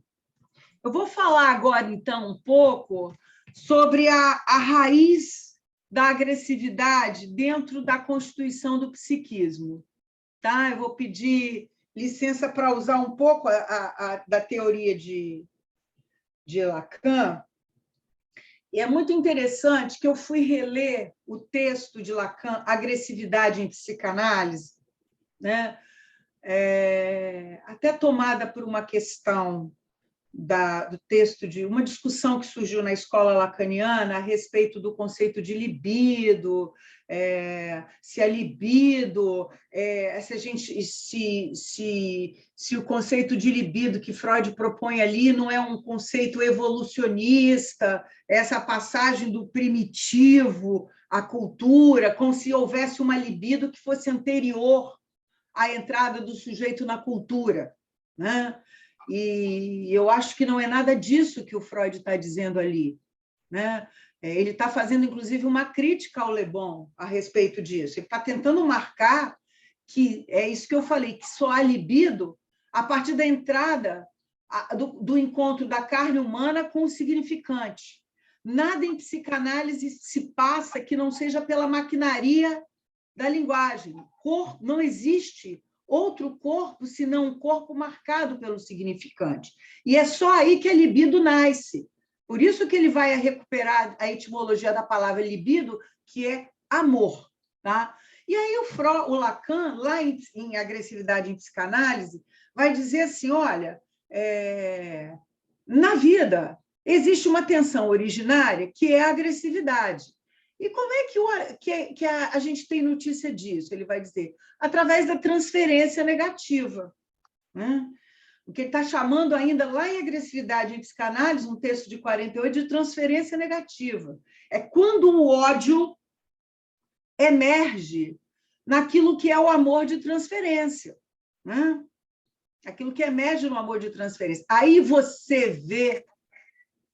eu vou falar agora, então, um pouco sobre a raiz da agressividade dentro da constituição do psiquismo. Tá? Eu vou pedir licença para usar um pouco da teoria de Lacan. E é muito interessante que eu fui reler o texto de Lacan, Agressividade em Psicanálise, né? Até tomada por uma questão do texto de uma discussão que surgiu na escola lacaniana a respeito do conceito de libido, se a libido, se o conceito de libido que Freud propõe ali não é um conceito evolucionista, essa passagem do primitivo à cultura, como se houvesse uma libido que fosse anterior à entrada do sujeito na cultura, né? E eu acho que não é nada disso que o Freud está dizendo ali, né? Ele está fazendo, inclusive, uma crítica ao Le Bon a respeito disso. Ele está tentando marcar que, é isso que eu falei, que só há libido a partir da entrada do encontro da carne humana com o significante. Nada em psicanálise se passa que não seja pela maquinaria da linguagem. Não existe outro corpo senão um corpo marcado pelo significante. E é só aí que a libido nasce. Por isso que ele vai recuperar a etimologia da palavra libido, que é amor. Tá? E aí o Lacan, lá em Agressividade em Psicanálise, vai dizer assim, olha, na vida existe uma tensão originária que é a agressividade. E como é que a gente tem notícia disso? Ele vai dizer, através da transferência negativa, né? O que ele está chamando ainda lá em Agressividade em Psicanálise, um texto de 48, de transferência negativa. É quando o ódio emerge naquilo que é o amor de transferência, né? Aquilo que emerge no amor de transferência. Aí você vê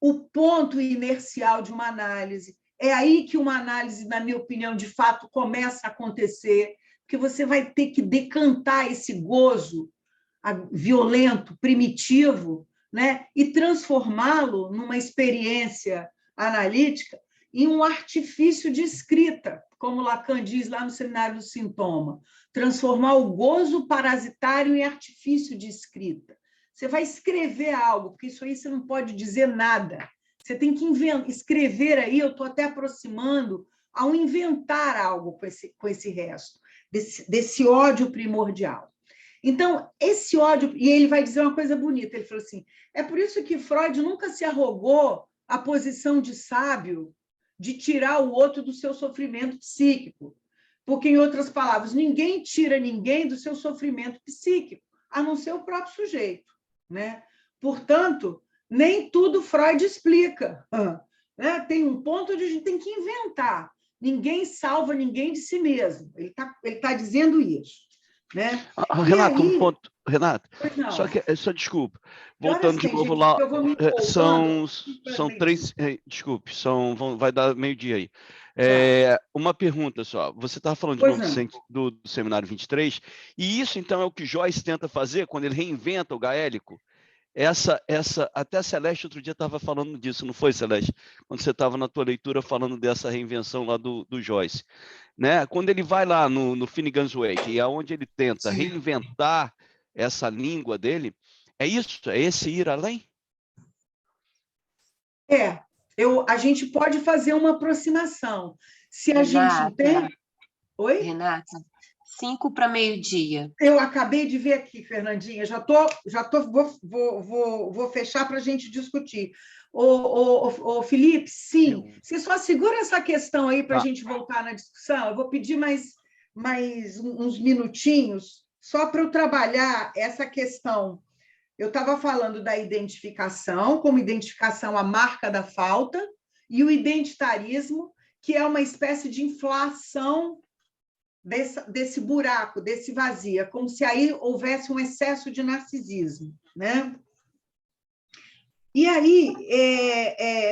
o ponto inercial de uma análise. É aí que uma análise, na minha opinião, de fato, começa a acontecer, porque você vai ter que decantar esse gozo violento, primitivo, né? E transformá-lo numa experiência analítica em um artifício de escrita, como Lacan diz lá no Seminário do Sintoma, transformar o gozo parasitário em artifício de escrita. Você vai escrever algo, porque isso aí você não pode dizer nada. Você tem que escrever aí, eu estou até aproximando ao inventar algo com esse resto, desse ódio primordial. Então, esse ódio... E ele vai dizer uma coisa bonita, ele falou assim, é por isso que Freud nunca se arrogou a posição de sábio de tirar o outro do seu sofrimento psíquico. Porque, em outras palavras, ninguém tira ninguém do seu sofrimento psíquico, a não ser o próprio sujeito, né? Tá? Nem tudo Freud explica, né? Tem um ponto onde a gente tem que inventar. Ninguém salva ninguém de si mesmo. Ele tá dizendo isso, né? Renato, aí, um ponto. Renato, só desculpa. Voltando de novo gente, lá, eu vou me são 3. Desculpe, vai dar meio-dia aí. Uma pergunta só. Você estava falando de novo do Seminário 23, e isso, então, é o que Joyce tenta fazer quando ele reinventa o gaélico? Até a Celeste outro dia estava falando disso, não foi, Celeste? Quando você estava na tua leitura falando dessa reinvenção lá do Joyce. Né? Quando ele vai lá no Finnegan's Wake, e aonde ele tenta reinventar essa língua dele, é isso? É esse ir além? A gente pode fazer uma aproximação. Se a gente tem... Oi? Renata, 5 para meio-dia. Eu acabei de ver aqui, Fernandinha, vou fechar para a gente discutir. Felipe, sim, você só segura essa questão aí para a gente voltar na discussão. Eu vou pedir mais uns minutinhos só para eu trabalhar essa questão. Eu estava falando da identificação, como identificação a marca da falta, e o identitarismo, que é uma espécie de inflação desse buraco, desse vazio, como se aí houvesse um excesso de narcisismo, né? E aí,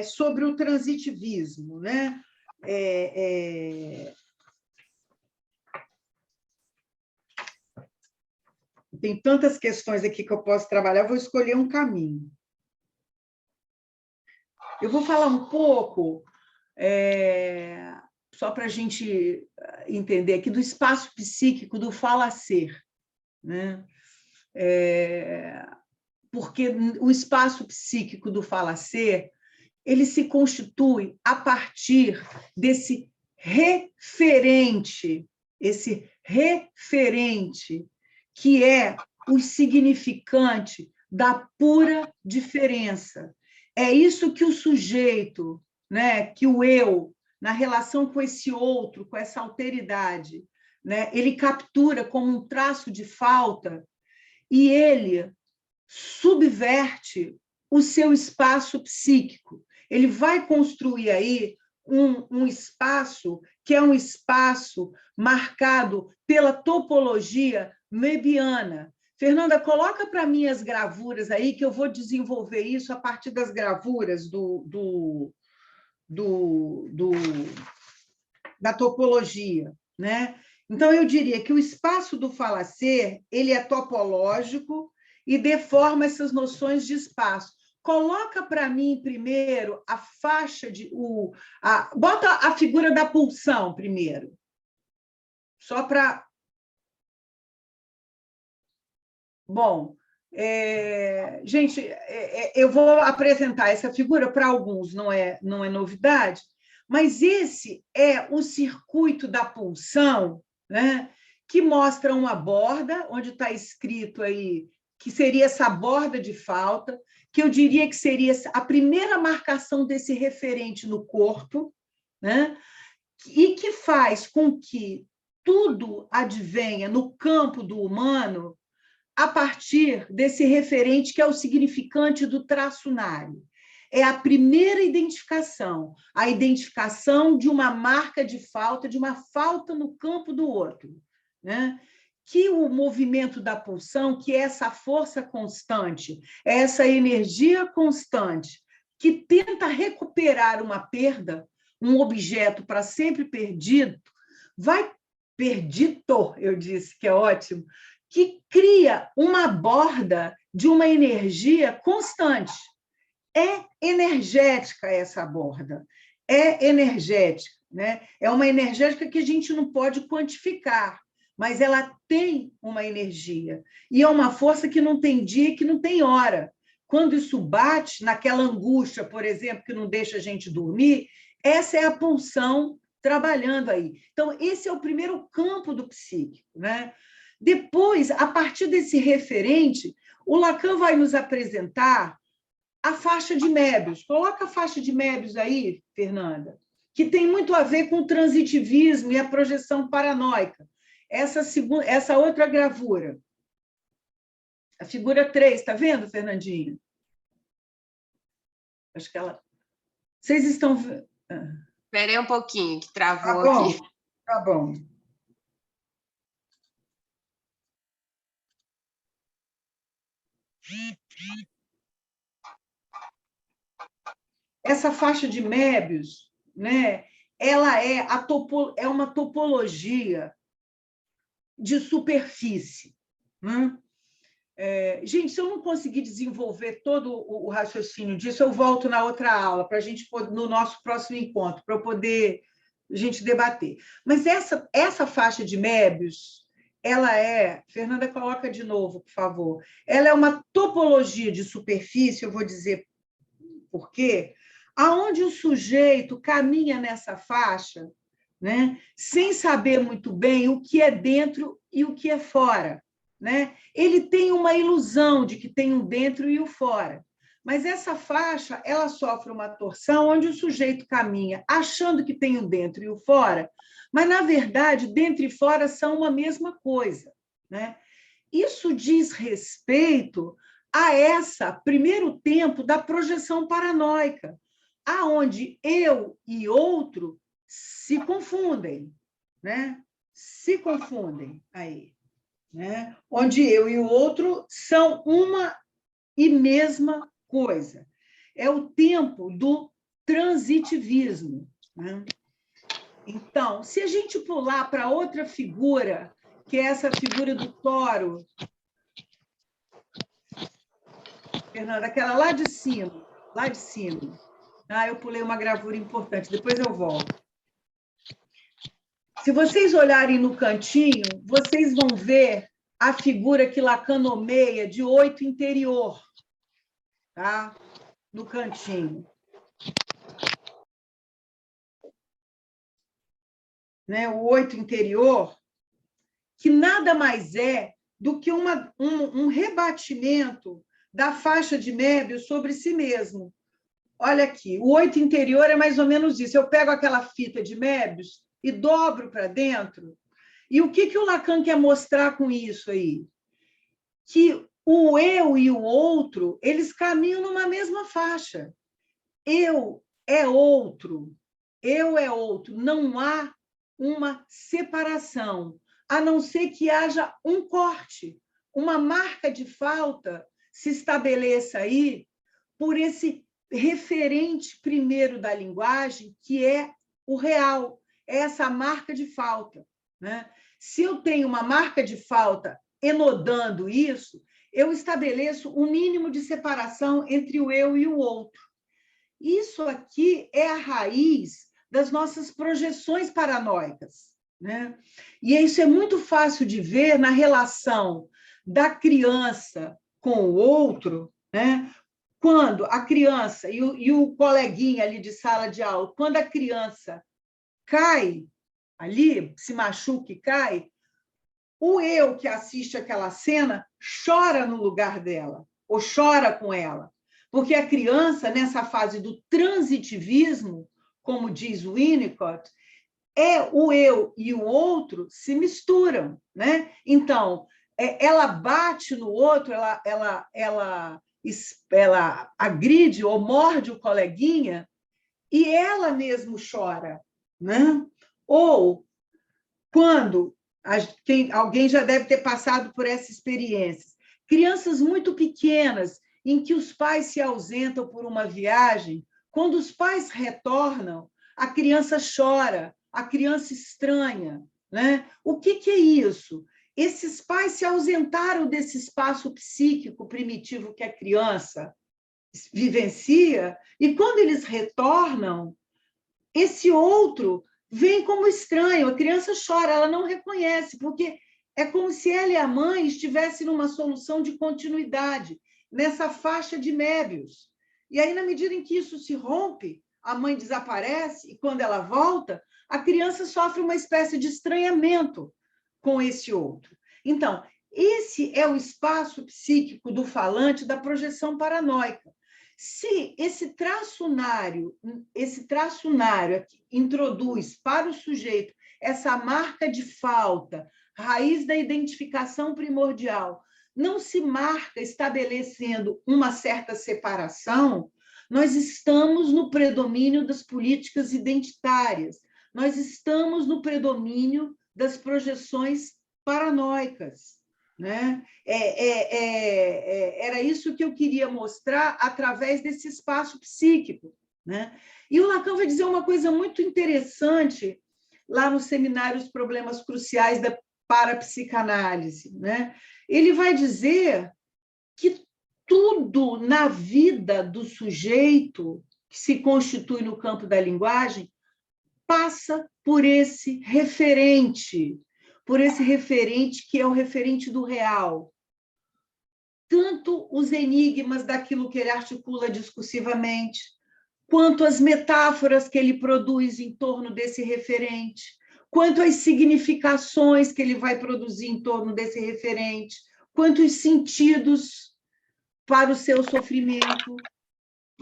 sobre o transitivismo, né? Tem tantas questões aqui que eu posso trabalhar, eu vou escolher um caminho. Eu vou falar um pouco, só para a gente entender aqui, do espaço psíquico do falacer, né? Porque o espaço psíquico do falacer, ele se constitui a partir desse referente, que é o significante da pura diferença. É isso que o sujeito, né, que o eu, na relação com esse outro, com essa alteridade, né, ele captura como um traço de falta e ele subverte o seu espaço psíquico. Ele vai construir aí um espaço que é um espaço marcado pela topologia möbiana. Fernanda, coloca para mim as gravuras aí, que eu vou desenvolver isso a partir das gravuras da topologia, né? Então, eu diria que o espaço do falacer, ele é topológico e deforma essas noções de espaço. Coloca para mim primeiro a faixa bota a figura da pulsão primeiro. Só para... Bom, gente, eu vou apresentar essa figura para alguns, não é novidade, mas esse é o circuito da pulsão, né, que mostra uma borda, onde está escrito aí que seria essa borda de falta, que eu diria que seria a primeira marcação desse referente no corpo, né, e que faz com que tudo advenha no campo do humano a partir desse referente que é o significante do traço nário. É a primeira identificação, a identificação de uma marca de falta, de uma falta no campo do outro, né? Que o movimento da pulsão, que é essa força constante, é essa energia constante, que tenta recuperar uma perda, um objeto para sempre perdido, eu disse, que é ótimo, que cria uma borda de uma energia constante. é energética essa borda, é energética, né? É uma energética que a gente não pode quantificar, mas ela tem uma energia, e é uma força que não tem dia e que não tem hora. Quando isso bate naquela angústia, por exemplo, que não deixa a gente dormir, essa é a punção trabalhando aí. Então, esse é o primeiro campo do psíquico, né? Depois, a partir desse referente, o Lacan vai nos apresentar a faixa de Möbius. Coloca a faixa de Möbius aí, Fernanda, que tem muito a ver com o transitivismo e a projeção paranoica. Essa outra gravura. A figura 3, está vendo, Fernandinha? Acho que ela... Vocês estão... Esperei um pouquinho, que travou Tá bom, aqui. tá bom. Essa faixa de Möbius, né, ela é uma topologia de superfície. Né? Gente, se eu não conseguir desenvolver todo o raciocínio disso, eu volto na outra aula, para a gente no nosso próximo encontro, para eu poder a gente debater. Mas essa faixa de Möbius, ela Fernanda, coloca de novo, por favor. Ela é uma topologia de superfície, eu vou dizer por quê, aonde o sujeito caminha nessa faixa, né, sem saber muito bem o que é dentro e o que é fora. Né? Ele tem uma ilusão de que tem um dentro e o fora. Mas essa faixa ela sofre uma torção onde o sujeito caminha achando que tem o dentro e o fora, mas, na verdade, dentro e fora são uma mesma coisa. Né? Isso diz respeito a essa primeiro tempo da projeção paranoica, aonde eu e outro se confundem, né? Se confundem aí, né? Onde eu e o outro são uma e mesma coisa. É o tempo do transitivismo, né? Então, se a gente pular para outra figura, que é essa figura do toro, Fernanda, aquela lá de cima, lá de cima. Eu pulei uma gravura importante, depois eu volto. Se vocês olharem no cantinho, vocês vão ver a figura que Lacan nomeia de 8 interior, tá? No cantinho. Né? O 8 interior, que nada mais é do que um rebatimento da faixa de Möbius sobre si mesmo. Olha aqui, o 8 interior é mais ou menos isso. Eu pego aquela fita de Möbius e dobro para dentro. E o que o Lacan quer mostrar com isso aí? Que o eu e o outro, eles caminham numa mesma faixa. Eu é outro, não há uma separação, a não ser que haja um corte, uma marca de falta se estabeleça aí por esse referente primeiro da linguagem, que é o real, é essa marca de falta. Né? Se eu tenho uma marca de falta enodando isso, eu estabeleço um mínimo de separação entre o eu e o outro. Isso aqui é a raiz das nossas projeções paranoicas. Né? E isso é muito fácil de ver na relação da criança com o outro, né? Quando a criança e o coleguinha ali de sala de aula, quando a criança cai ali, se machuca e cai, o eu que assiste aquela cena chora no lugar dela, ou chora com ela. Porque a criança, nessa fase do transitivismo, como diz o Winnicott, o eu e o outro se misturam. Né? Então, ela bate no outro, ela agride ou morde o coleguinha e ela mesmo chora. Né? Ou quando alguém já deve ter passado por essa experiência, crianças muito pequenas em que os pais se ausentam por uma viagem, quando os pais retornam, a criança chora, a criança estranha. Né? O que é isso? Esses pais se ausentaram desse espaço psíquico primitivo que é a criança, vivencia, e quando eles retornam, esse outro vem como estranho, a criança chora, ela não reconhece, porque é como se ela e a mãe estivessem numa solução de continuidade, nessa faixa de Mébius. E aí, na medida em que isso se rompe, a mãe desaparece, e quando ela volta, a criança sofre uma espécie de estranhamento com esse outro. Então, esse é o espaço psíquico do falante da projeção paranoica. Se esse traçunário introduz para o sujeito essa marca de falta, raiz da identificação primordial, não se marca estabelecendo uma certa separação, nós estamos no predomínio das políticas identitárias, nós estamos no predomínio das projeções paranoicas, né? Era isso que eu queria mostrar através desse espaço psíquico, né? E o Lacan vai dizer uma coisa muito interessante lá no seminário Os Problemas Cruciais da Parapsicanálise, né? Ele vai dizer que tudo na vida do sujeito que se constitui no campo da linguagem passa por esse referente que é o referente do real. Tanto os enigmas daquilo que ele articula discursivamente, quanto as metáforas que ele produz em torno desse referente, quanto as significações que ele vai produzir em torno desse referente, quanto os sentidos para o seu sofrimento.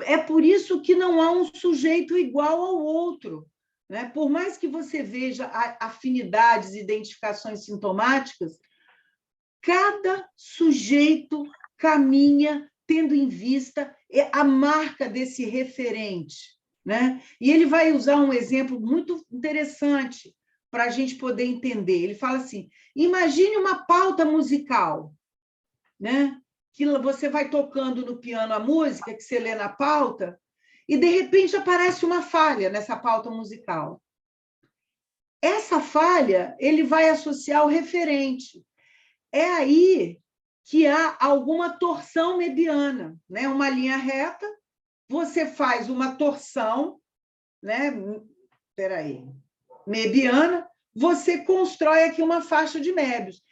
É por isso que não há um sujeito igual ao outro, né? Por mais que você veja afinidades, identificações sintomáticas, cada sujeito caminha tendo em vista a marca desse referente, né? E ele vai usar um exemplo muito interessante para a gente poder entender. Ele fala assim: imagine uma pauta musical, né? Que você vai tocando no piano a música que você lê na pauta, e, de repente, aparece uma falha nessa pauta musical. Essa falha ele vai associar ao referente. É aí que há alguma torção mebiana, né? Uma linha reta, você faz uma torção, né? Mebiana, você constrói aqui uma faixa de Mébius.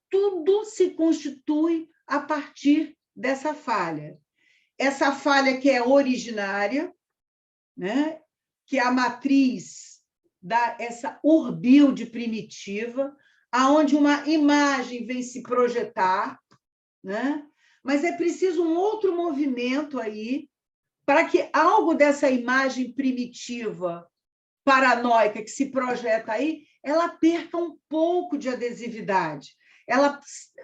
Tudo se constitui a partir dessa falha. Essa falha que é originária, né? Que é a matriz dessa urbilde primitiva, aonde uma imagem vem se projetar, né? Mas é preciso um outro movimento aí para que algo dessa imagem primitiva, paranoica, que se projeta aí, ela perca um pouco de adesividade.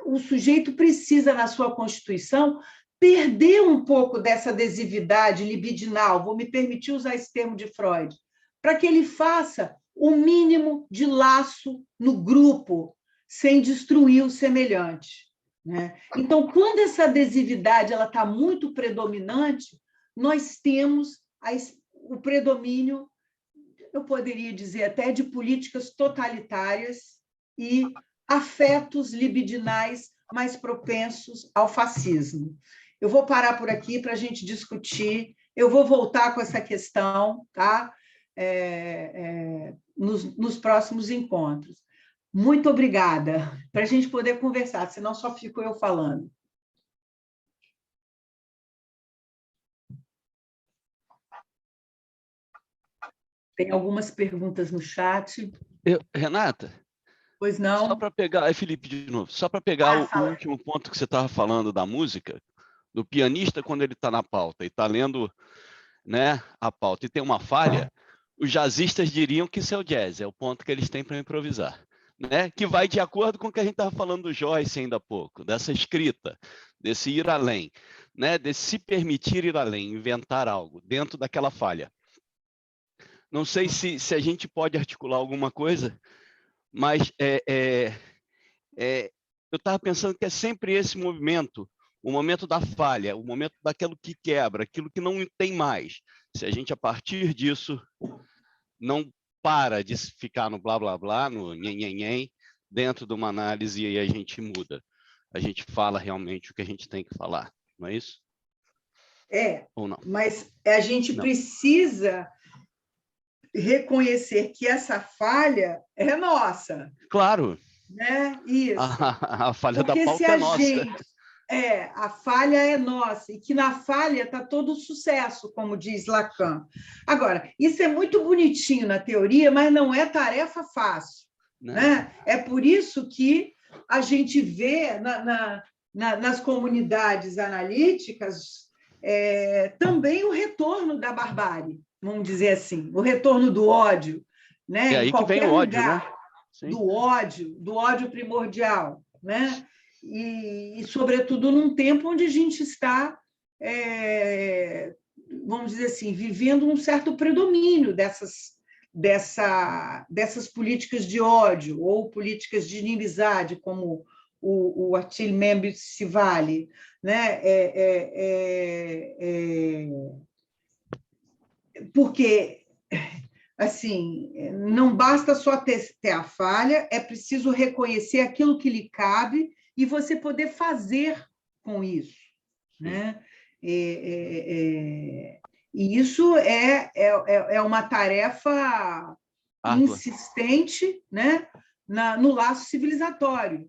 O sujeito precisa, na sua constituição, perder um pouco dessa adesividade libidinal, vou me permitir usar esse termo de Freud, para que ele faça o mínimo de laço no grupo, sem destruir o semelhante, né? Então, quando essa adesividade está muito predominante, nós temos o predomínio, eu poderia dizer até, de políticas totalitárias e afetos libidinais mais propensos ao fascismo. Eu vou parar por aqui para a gente discutir, eu vou voltar com essa questão, tá? Nos próximos encontros. Muito obrigada, para a gente poder conversar, senão só fico eu falando. Tem algumas perguntas no chat. Renata? Pois não? Só para pegar, Felipe, de novo, só para pegar o último ponto que você estava falando da música, do pianista quando ele está na pauta e está lendo, né, a pauta e tem uma falha, os jazzistas diriam que isso é o jazz, é o ponto que eles têm para improvisar, né? Que vai de acordo com o que a gente estava falando do Joyce ainda há pouco, dessa escrita, desse ir além, né? Desse se permitir ir além, inventar algo dentro daquela falha. Não sei se a gente pode articular alguma coisa, mas eu estava pensando que é sempre esse movimento, o momento da falha, o momento daquilo que quebra, aquilo que não tem mais. Se a gente, a partir disso, não para de ficar no blá, blá, blá, no nhen, dentro de uma análise, e a gente muda. A gente fala realmente o que a gente tem que falar, não é isso? Ou não? Mas a gente Não. precisa reconhecer que essa falha é nossa, Claro, né? Isso. a falha da Porque se pauta é a nossa. gente... a falha é nossa, e que na falha está todo o sucesso, como diz Lacan. Agora, isso é muito bonitinho na teoria, mas não é tarefa fácil, né? É por isso que a gente vê nas comunidades analíticas também o retorno da barbárie, vamos dizer assim, o retorno do ódio, né? É aí Em que vem qualquer o ódio, lugar, né? Sim. do ódio primordial, né? E, sobretudo, num tempo onde a gente está, vamos dizer assim, vivendo um certo predomínio dessas políticas de ódio ou políticas de inimizade, como o Attila Mbisivali, né? Porque, assim, não basta só ter a falha, é preciso reconhecer aquilo que lhe cabe e você poder fazer com isso, né? E isso é uma tarefa Árdua. insistente, né? No laço civilizatório,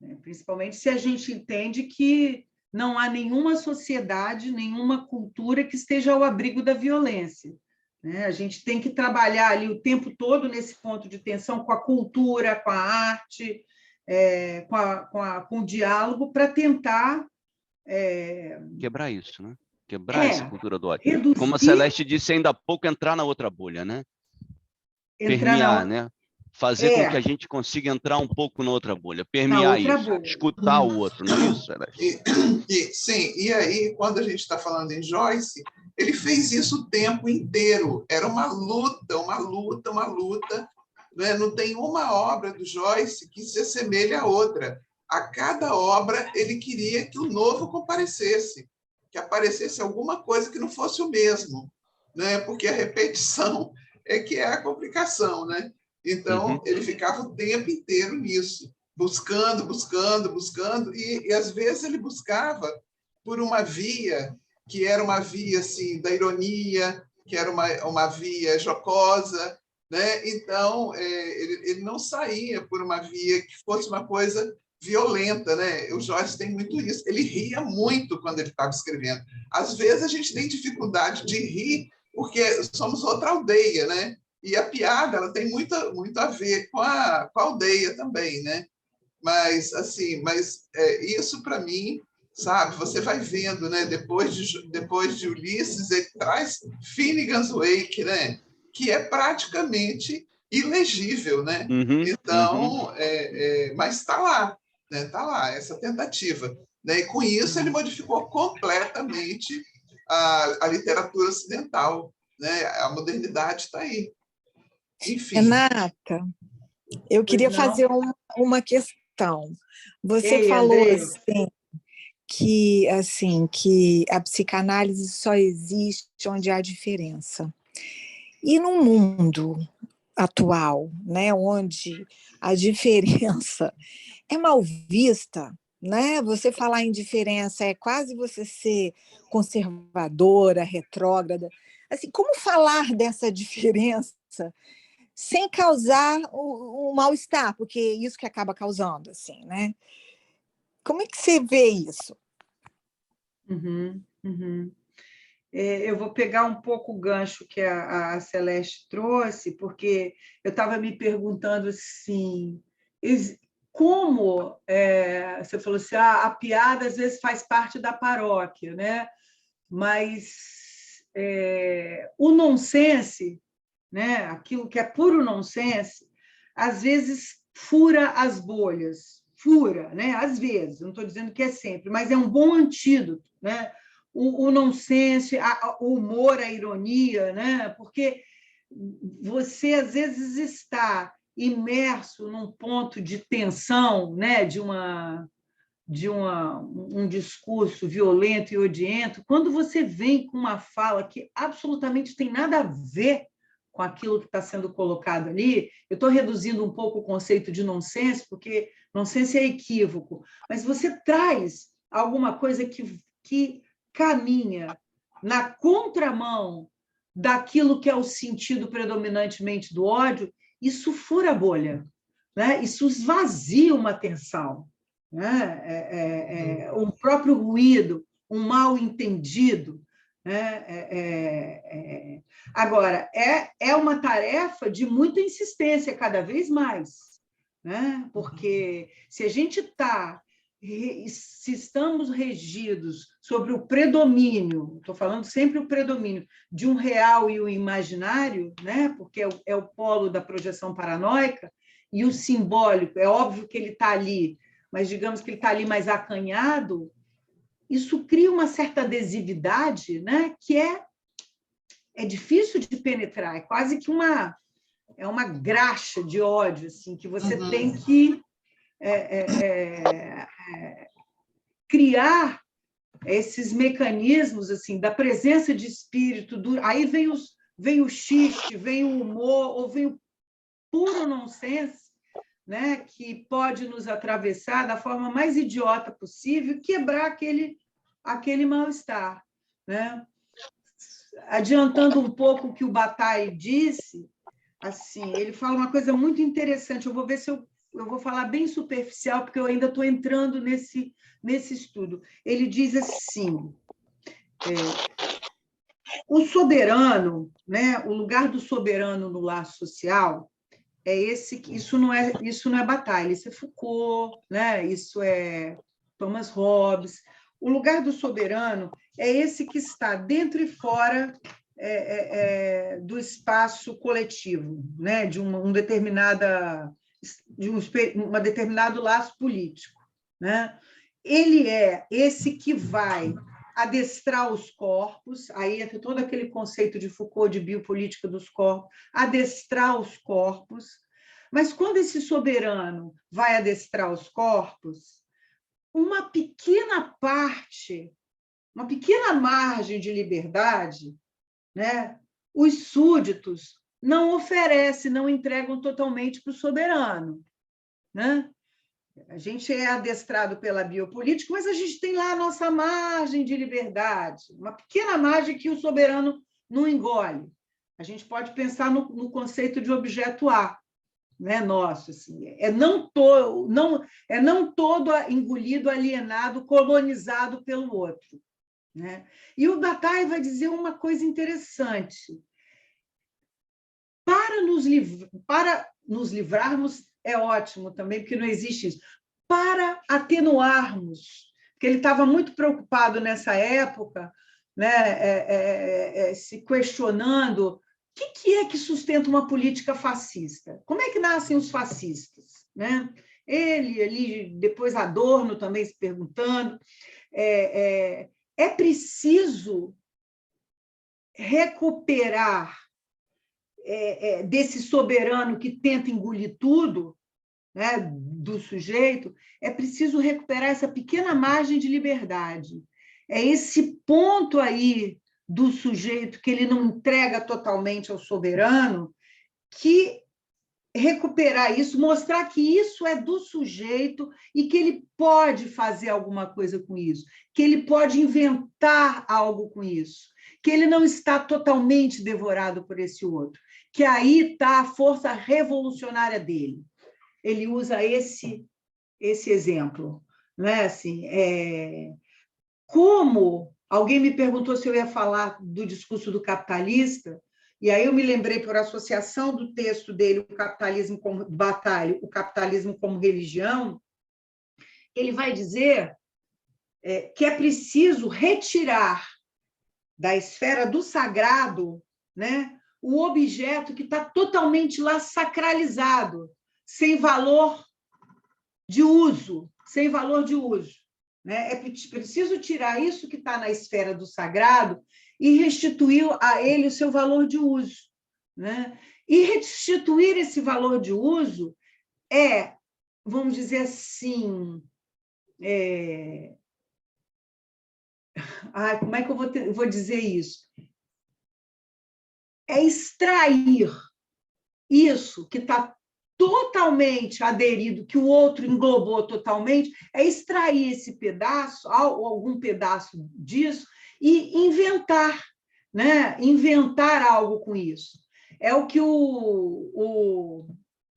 né? Principalmente se a gente entende que não há nenhuma sociedade, nenhuma cultura que esteja ao abrigo da violência, né? A gente tem que trabalhar ali o tempo todo nesse ponto de tensão com a cultura, com a arte, com o diálogo, para tentar Quebrar isso, né? Quebrar essa cultura do ódio. Como a reduzir, Celeste disse ainda há pouco, entrar na outra bolha, né? entrar Permear, né? Fazer com que a é, gente consiga entrar um pouco na outra bolha, na permear outra isso, bolha. escutar o outro, não é isso, Celeste? Sim, e aí, quando a gente está falando em Joyce, ele fez isso o tempo inteiro. Era uma luta, uma luta, uma luta. Né? Não tem uma obra do Joyce que se assemelhe à outra. A cada obra, ele queria que o novo comparecesse, que aparecesse alguma coisa que não fosse o mesmo, né? Porque a repetição é que é a complicação, né? Então, ele ficava o tempo inteiro nisso, buscando, buscando, buscando, e às vezes ele buscava por uma via que era uma via assim da ironia, que era uma via jocosa, né? Então ele não saía por uma via que fosse uma coisa violenta, né? O Joyce tem muito isso. Ele ria muito quando ele estava escrevendo. Às vezes a gente tem dificuldade de rir porque somos outra aldeia, né? E a piada ela tem muito a ver com a aldeia também, né? Mas assim, isso para mim, sabe? Você vai vendo, né? Depois de Ulisses, ele traz Finnegan's Wake, né? Que é praticamente ilegível, né? Então, mas está lá, né? Está lá essa tentativa, né? E com isso ele modificou completamente a literatura ocidental, né? A modernidade está aí. Enfim. Renata, eu queria fazer uma questão. Você falou que a psicanálise só existe onde há diferença. E no mundo atual, né, onde a diferença é mal vista, né? Você falar em diferença é quase você ser conservadora, retrógrada. Assim, como falar dessa diferença sem causar o mal-estar, porque é isso que acaba causando, assim, né? Como é que você vê isso? Eu vou pegar um pouco o gancho que a Celeste trouxe, porque eu estava me perguntando assim, como você falou assim, a piada às vezes faz parte da paróquia, né? Mas o nonsense, né? Aquilo que é puro nonsense, às vezes fura as bolhas, né? Às vezes, não estou dizendo que é sempre, mas é um bom antídoto, né? O nonsense, o humor, a ironia, né? Porque você às vezes está imerso num ponto de tensão, né? de um discurso violento e odiento, quando você vem com uma fala que absolutamente tem nada a ver com aquilo que está sendo colocado ali, eu estou reduzindo um pouco o conceito de nonsense, porque nonsense é equívoco, mas você traz alguma coisa que caminha na contramão daquilo que é o sentido predominantemente do ódio, isso fura a bolha, né? Isso esvazia uma tensão, né? O próprio ruído, um mal entendido, né? Agora, é uma tarefa de muita insistência, cada vez mais, né? Porque se a gente se estamos regidos sobre o predomínio, estou falando sempre o predomínio, de um real e o imaginário, né? Porque é o polo da projeção paranoica, e o simbólico, é óbvio que ele está ali, mas digamos que ele está ali mais acanhado, isso cria uma certa adesividade, né? Que é difícil de penetrar, é quase que uma graxa de ódio, assim, que você tem que criar esses mecanismos assim da presença de espírito. Aí vem o xiste, vem o humor, ou vem o puro nonsense, né, que pode nos atravessar da forma mais idiota possível, quebrar aquele mal-estar, né? Adiantando um pouco o que o Bataille disse, assim, ele fala uma coisa muito interessante. Eu vou ver se eu vou falar bem superficial, porque eu ainda estou entrando nesse estudo. Ele diz assim: o soberano, né, o lugar do soberano no laço social é esse. Isso não é Bataille, isso é Foucault, né? Isso é Thomas Hobbes. O lugar do soberano é esse que está dentro e fora do espaço coletivo, né? De um determinado laço político, né? Ele é esse que vai adestrar os corpos, aí entra todo aquele conceito de Foucault de biopolítica dos corpos, adestrar os corpos, mas quando esse soberano vai adestrar os corpos, uma pequena parte, uma pequena margem de liberdade, né, os súditos não oferecem, não entregam totalmente para o soberano, né? A gente é adestrado pela biopolítica, mas a gente tem lá a nossa margem de liberdade, uma pequena margem que o soberano não engole. A gente pode pensar no conceito de objeto A, né, nosso, assim, não todo engolido, alienado, colonizado pelo outro, né? E o Bataille vai dizer uma coisa interessante: para nos livrarmos é ótimo também, porque não existe isso, para atenuarmos, porque ele estava muito preocupado nessa época, né, se questionando o que é que sustenta uma política fascista? Como é que nascem os fascistas? Né? Ele, ali, depois Adorno também se perguntando. É preciso recuperar desse soberano que tenta engolir tudo, né, do sujeito, é preciso recuperar essa pequena margem de liberdade. É esse ponto aí do sujeito que ele não entrega totalmente ao soberano, que recuperar isso, mostrar que isso é do sujeito e que ele pode fazer alguma coisa com isso, que ele pode inventar algo com isso, que ele não está totalmente devorado por esse outro, que aí está a força revolucionária dele. Ele usa esse exemplo, né? Assim, como alguém me perguntou se eu ia falar do discurso do capitalista, e aí eu me lembrei, por associação do texto dele, o capitalismo como Bataille, o capitalismo como religião, ele vai dizer que é preciso retirar da esfera do sagrado, né, o objeto que está totalmente lá sacralizado, sem valor de uso, né? É preciso tirar isso que está na esfera do sagrado e restituir a ele o seu valor de uso, né? E restituir esse valor de uso vamos dizer assim, como é que eu vou dizer isso? É extrair isso que está totalmente aderido, que o outro englobou totalmente, é extrair esse pedaço, algum pedaço disso, e inventar, né? Inventar algo com isso. É o que o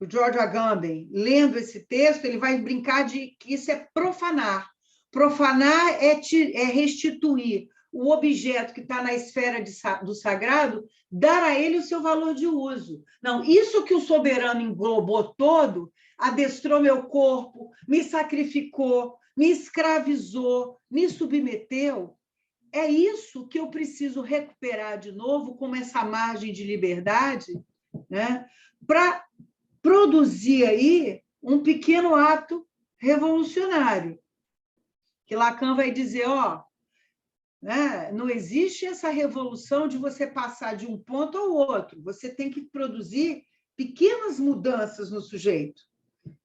George Agamben, lendo esse texto, ele vai brincar de que isso é profanar. Profanar é restituir o objeto que está na esfera do sagrado, dar a ele o seu valor de uso. Não, isso que o soberano englobou todo, adestrou meu corpo, me sacrificou, me escravizou, me submeteu, é isso que eu preciso recuperar de novo como essa margem de liberdade, né, para produzir aí um pequeno ato revolucionário. Que Lacan vai dizer, né, não existe essa revolução de você passar de um ponto ao outro, você tem que produzir pequenas mudanças no sujeito,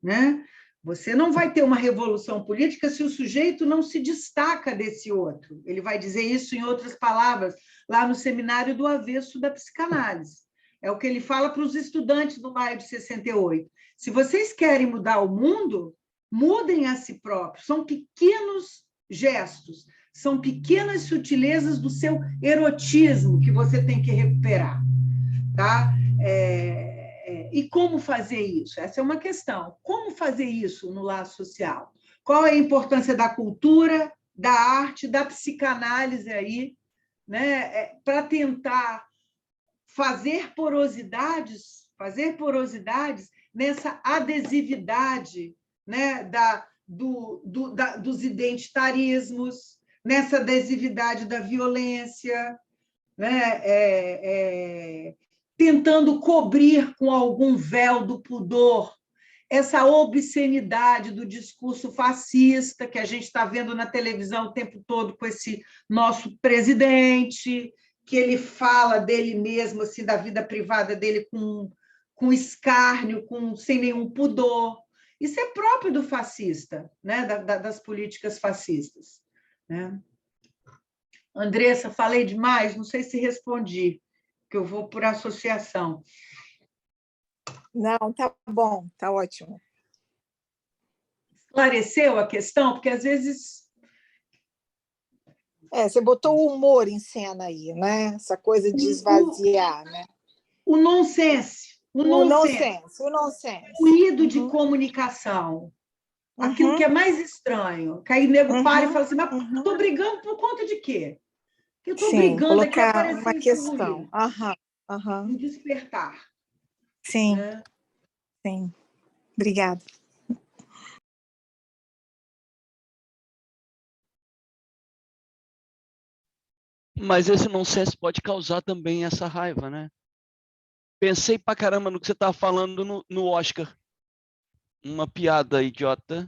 né? Você não vai ter uma revolução política se o sujeito não se destaca desse outro. Ele vai dizer isso em outras palavras, lá no seminário do avesso da psicanálise. É o que ele fala para os estudantes do Maio de 68. Se vocês querem mudar o mundo, mudem a si próprios. São pequenos gestos, são pequenas sutilezas do seu erotismo que você tem que recuperar. Tá? E como fazer isso? Essa é uma questão. Como fazer isso no laço social? Qual é a importância da cultura, da arte, da psicanálise aí, né? Para tentar fazer porosidades nessa adesividade, né? Dos identitarismos, nessa adesividade da violência, né? Tentando cobrir com algum véu do pudor essa obscenidade do discurso fascista que a gente está vendo na televisão o tempo todo com esse nosso presidente, que ele fala dele mesmo, assim, da vida privada dele com escárnio, sem nenhum pudor. Isso é próprio do fascista, né? Das políticas fascistas, né? Andressa, falei demais? Não sei se respondi, que eu vou por associação. Não, tá bom, tá ótimo. Esclareceu a questão? Porque, às vezes... Você botou o humor em cena aí, né? Essa coisa de esvaziar, né? O nonsense. O nonsense. Ruído de comunicação. Aquilo que é mais estranho. Que aí o nego para e fala assim, mas estou brigando por conta de quê? Que eu estou brigando aqui a aparecer uma questão. Um despertar. Sim, né? Sim. Obrigada. Mas esse nonsense pode causar também essa raiva, né? Pensei pra caramba no que você estava falando no Oscar. Uma piada idiota,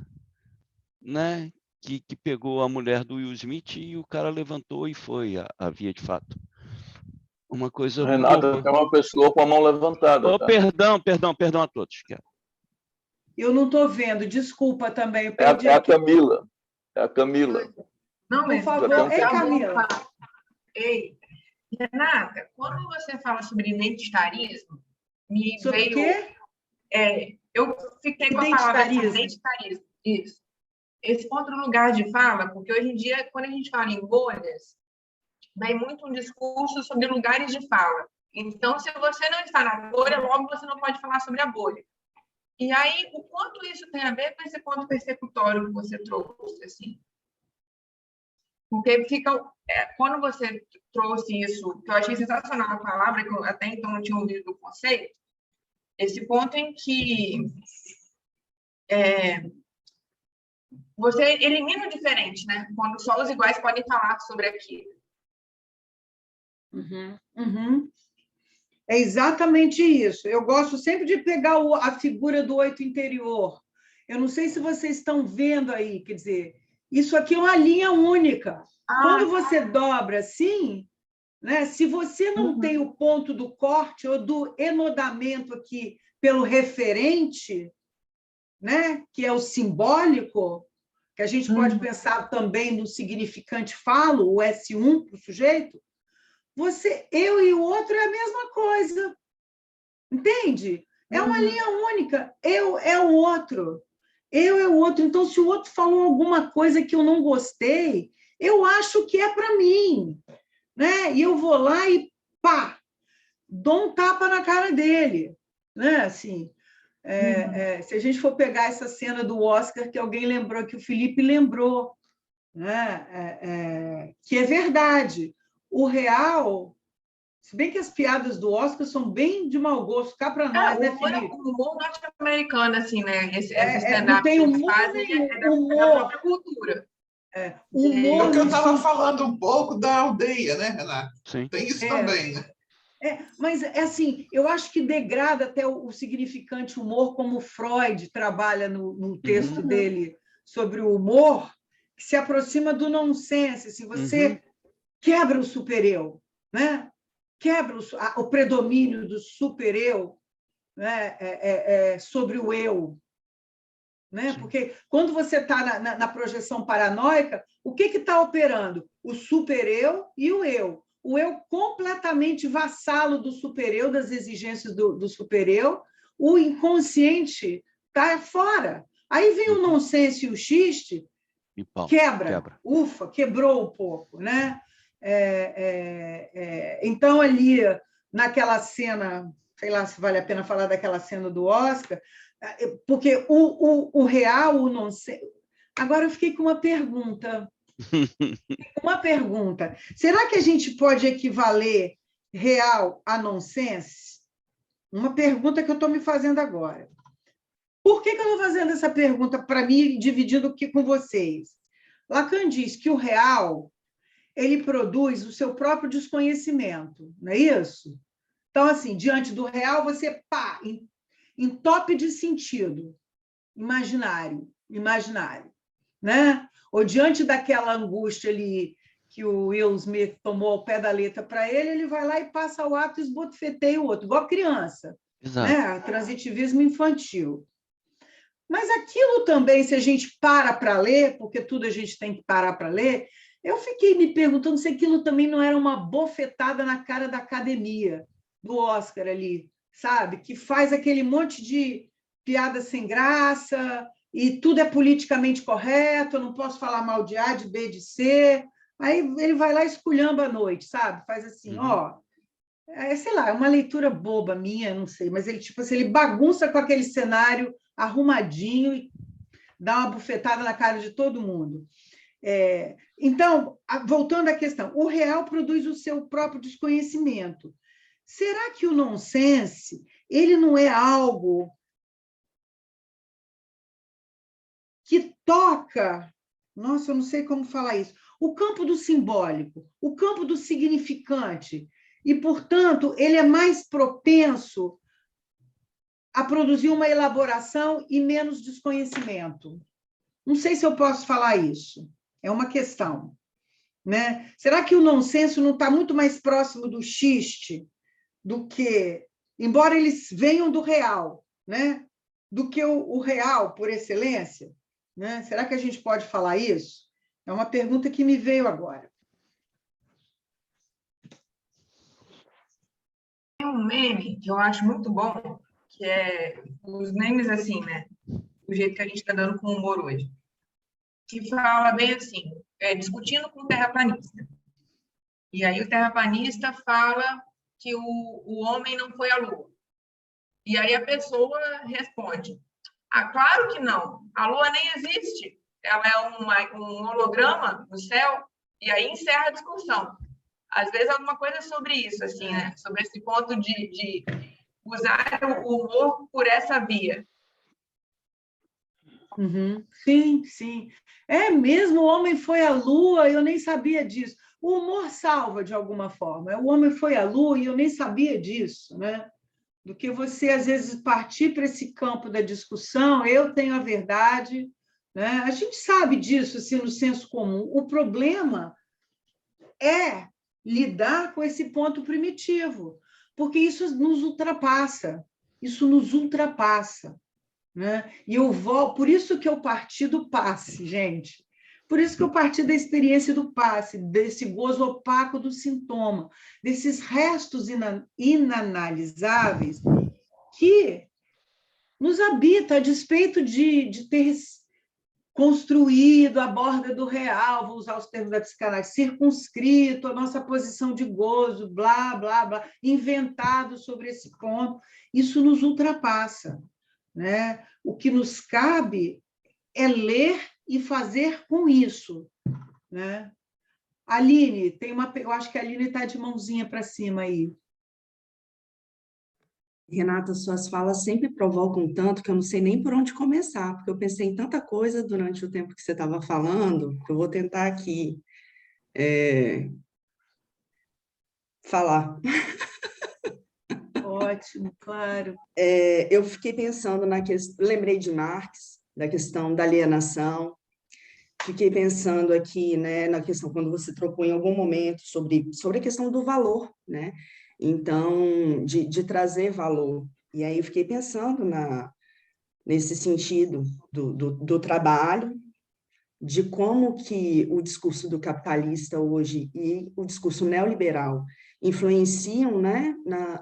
né? Que pegou a mulher do Will Smith e o cara levantou e foi a via de fato. Uma coisa... Renata, tem uma pessoa com a mão levantada. Oh, tá? Perdão a todos. Eu não estou vendo, desculpa também. É a Camila. É a Camila. Não, por favor. Ei, Camila. Ei, Renata, quando você fala sobre identitarismo, me sobre veio... o quê? Eu fiquei com a palavra identitarismo. Isso. Esse outro lugar de fala, porque hoje em dia, quando a gente fala em bolhas, vem muito um discurso sobre lugares de fala. Então, se você não está na bolha, logo você não pode falar sobre a bolha. E aí, o quanto isso tem a ver com esse ponto persecutório que você trouxe, assim? Porque quando você trouxe isso, que eu achei sensacional a palavra, que eu até então não tinha ouvido o conceito, esse ponto em que você elimina o diferente, né? Quando só os iguais podem falar sobre aquilo. É exatamente isso. Eu gosto sempre de pegar a figura do oito interior. Eu não sei se vocês estão vendo aí, quer dizer, isso aqui é uma linha única. Quando você dobra assim, né, se você não tem o ponto do corte ou do enodamento aqui pelo referente, né, que é o simbólico, que a gente pode pensar também no significante falo, o S1 para o sujeito, eu e o outro é a mesma coisa. Entende? É uma linha única. Eu é o outro. Eu é o outro. Então, se o outro falou alguma coisa que eu não gostei, eu acho que é para mim, né? E eu vou lá e pá, dou um tapa na cara dele, né? Assim, se a gente for pegar essa cena do Oscar que alguém lembrou, que o Felipe lembrou, né? Que é verdade. O real, se bem que as piadas do Oscar são bem de mau gosto, cá para nós, né, Felipe? O humor norte-americano, assim, né? Esse stand-up não tem que eles humor fazem nenhum, da própria cultura. Humor o que eu no estava falando um pouco da aldeia, né, Renato? Sim. Tem isso também, né? Mas, assim, eu acho que degrada até o significante humor, como Freud trabalha no texto dele sobre o humor, que se aproxima do nonsense. Se você quebra o super-eu, né? Quebra o predomínio do super-eu, né? Sobre o eu. Né? Porque quando você está na projeção paranoica, o que está operando? O super-eu e o eu. O eu completamente vassalo do super-eu, das exigências do super-eu, o inconsciente está fora. Aí vem o nonsense e o xiste, quebra. Ufa, quebrou um pouco. Né? Então, ali, naquela cena, sei lá se vale a pena falar daquela cena do Oscar, porque o real, o nonsense... Agora eu fiquei com uma pergunta. Será que a gente pode equivaler real a nonsense? Uma pergunta que eu estou me fazendo agora. Por que eu estou fazendo essa pergunta para mim, dividindo aqui com vocês? Lacan diz que o real ele produz o seu próprio desconhecimento, não é isso? Então, assim, diante do real, você entope de sentido imaginário, né? Ou diante daquela angústia ali que o Will Smith tomou ao pé da letra para ele, ele vai lá e passa o ato e esbofeteia o outro, igual criança. Exato. Né? Transitivismo infantil. Mas aquilo também, se a gente para ler, porque tudo a gente tem que parar para ler, eu fiquei me perguntando se aquilo também não era uma bofetada na cara da academia, do Oscar ali, sabe? Que faz aquele monte de piada sem graça, e tudo é politicamente correto, eu não posso falar mal de A, de B, de C. Aí ele vai lá e esculhamba à noite, sabe? Faz assim, sei lá, é uma leitura boba minha, não sei, mas ele, tipo assim, ele bagunça com aquele cenário arrumadinho e dá uma bufetada na cara de todo mundo. Então, voltando à questão, o real produz o seu próprio desconhecimento. Será que o nonsense, ele não é algo que toca, nossa, eu não sei como falar isso, o campo do simbólico, o campo do significante, e, portanto, ele é mais propenso a produzir uma elaboração e menos desconhecimento? Não sei se eu posso falar isso, é uma questão. Né? Será que o nonsense não está muito mais próximo do xiste do que, embora eles venham do real, né? Do que o real por excelência? Né? Será que a gente pode falar isso? É uma pergunta que me veio agora. Tem um meme que eu acho muito bom, que é os memes assim, né? Do jeito que a gente está dando com o humor hoje. Que fala bem assim, discutindo com o terraplanista. E aí o terraplanista fala que o homem não foi à Lua. E aí a pessoa responde, claro que não, a Lua nem existe, ela é um holograma no céu, e aí encerra a discussão. Às vezes alguma coisa sobre isso, assim, né? Sobre esse ponto de usar o humor por essa via. Sim, sim. É mesmo, o homem foi à Lua, eu nem sabia disso. O humor salva de alguma forma. O homem foi à Lua e eu nem sabia disso, né? Do que você, às vezes, partir para esse campo da discussão, eu tenho a verdade, né? A gente sabe disso, assim, no senso comum. O problema é lidar com esse ponto primitivo, porque isso nos ultrapassa, né? E eu vou, por isso que eu parti do passe, gente. Por isso que eu parti da experiência do passe, desse gozo opaco do sintoma, desses restos inanalisáveis que nos habita, a despeito de ter construído à borda do real, vou usar os termos da psicanálise, circunscrito, a nossa posição de gozo, blá, blá, blá, inventado sobre esse ponto, isso nos ultrapassa, né? O que nos cabe é ler e fazer com isso, né? Aline, eu acho que a Aline está de mãozinha para cima aí. Renata, suas falas sempre provocam tanto que eu não sei nem por onde começar, porque eu pensei em tanta coisa durante o tempo que você estava falando, que eu vou tentar aqui falar. Ótimo, claro. Eu fiquei pensando lembrei de Marx, da questão da alienação, fiquei pensando aqui, né, na questão, quando você trocou em algum momento sobre a questão do valor, né? Então, de trazer valor. E aí eu fiquei pensando nesse sentido do trabalho, de como que o discurso do capitalista hoje e o discurso neoliberal influenciam, né,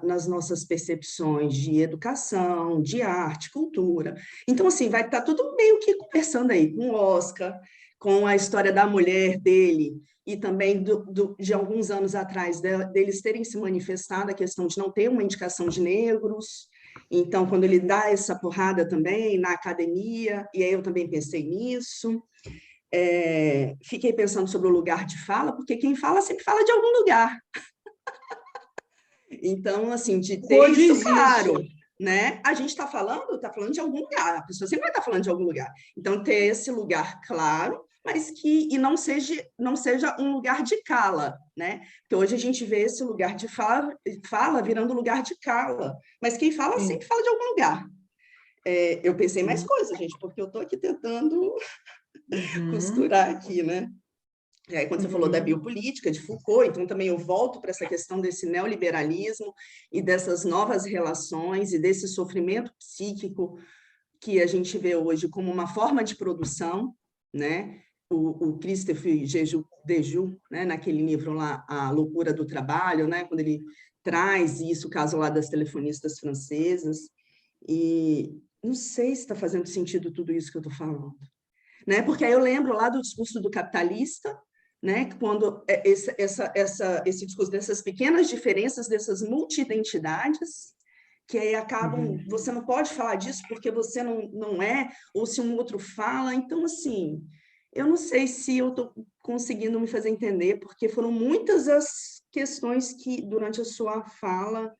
nas nossas percepções de educação, de arte, cultura. Então, assim, vai estar tudo meio que conversando aí com o Oscar, com a história da mulher dele, e também de alguns anos atrás, deles terem se manifestado a questão de não ter uma indicação de negros. Então, quando ele dá essa porrada também na academia, e aí eu também pensei nisso, fiquei pensando sobre o lugar de fala, porque quem fala sempre fala de algum lugar. Então, assim, de ter isso claro, né? A gente está falando de algum lugar, a pessoa sempre vai estar falando de algum lugar. Então, ter esse lugar claro, mas que não seja um lugar de cala, né? Porque hoje a gente vê esse lugar de fala virando lugar de cala, mas quem fala sempre fala de algum lugar. Eu pensei mais coisas, gente, porque eu estou aqui tentando costurar aqui, né? E aí, quando você falou da biopolítica, de Foucault, então também eu volto para essa questão desse neoliberalismo e dessas novas relações e desse sofrimento psíquico que a gente vê hoje como uma forma de produção, né? O Christophe Dejoux, né, naquele livro lá, A Loucura do Trabalho, né, quando ele traz isso, o caso lá das telefonistas francesas, e não sei se está fazendo sentido tudo isso que eu estou falando, né? Porque aí eu lembro lá do discurso do capitalista, né, quando esse discurso dessas pequenas diferenças, dessas multi-identidades, que aí acabam, você não pode falar disso porque você não é, ou se um outro fala. Então, assim, eu não sei se eu estou conseguindo me fazer entender, porque foram muitas as questões que, durante a sua fala,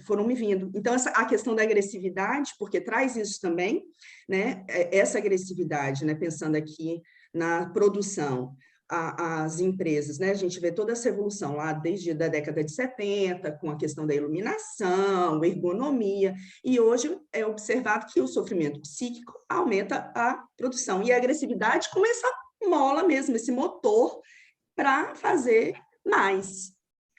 foram me vindo. Então, a questão da agressividade, porque traz isso também, né? Essa agressividade, né? Pensando aqui na produção, as empresas, né? A gente vê toda essa evolução lá desde a década de 70, com a questão da iluminação, ergonomia, e hoje é observado que o sofrimento psíquico aumenta a produção, e a agressividade como essa mola mesmo, esse motor para fazer mais.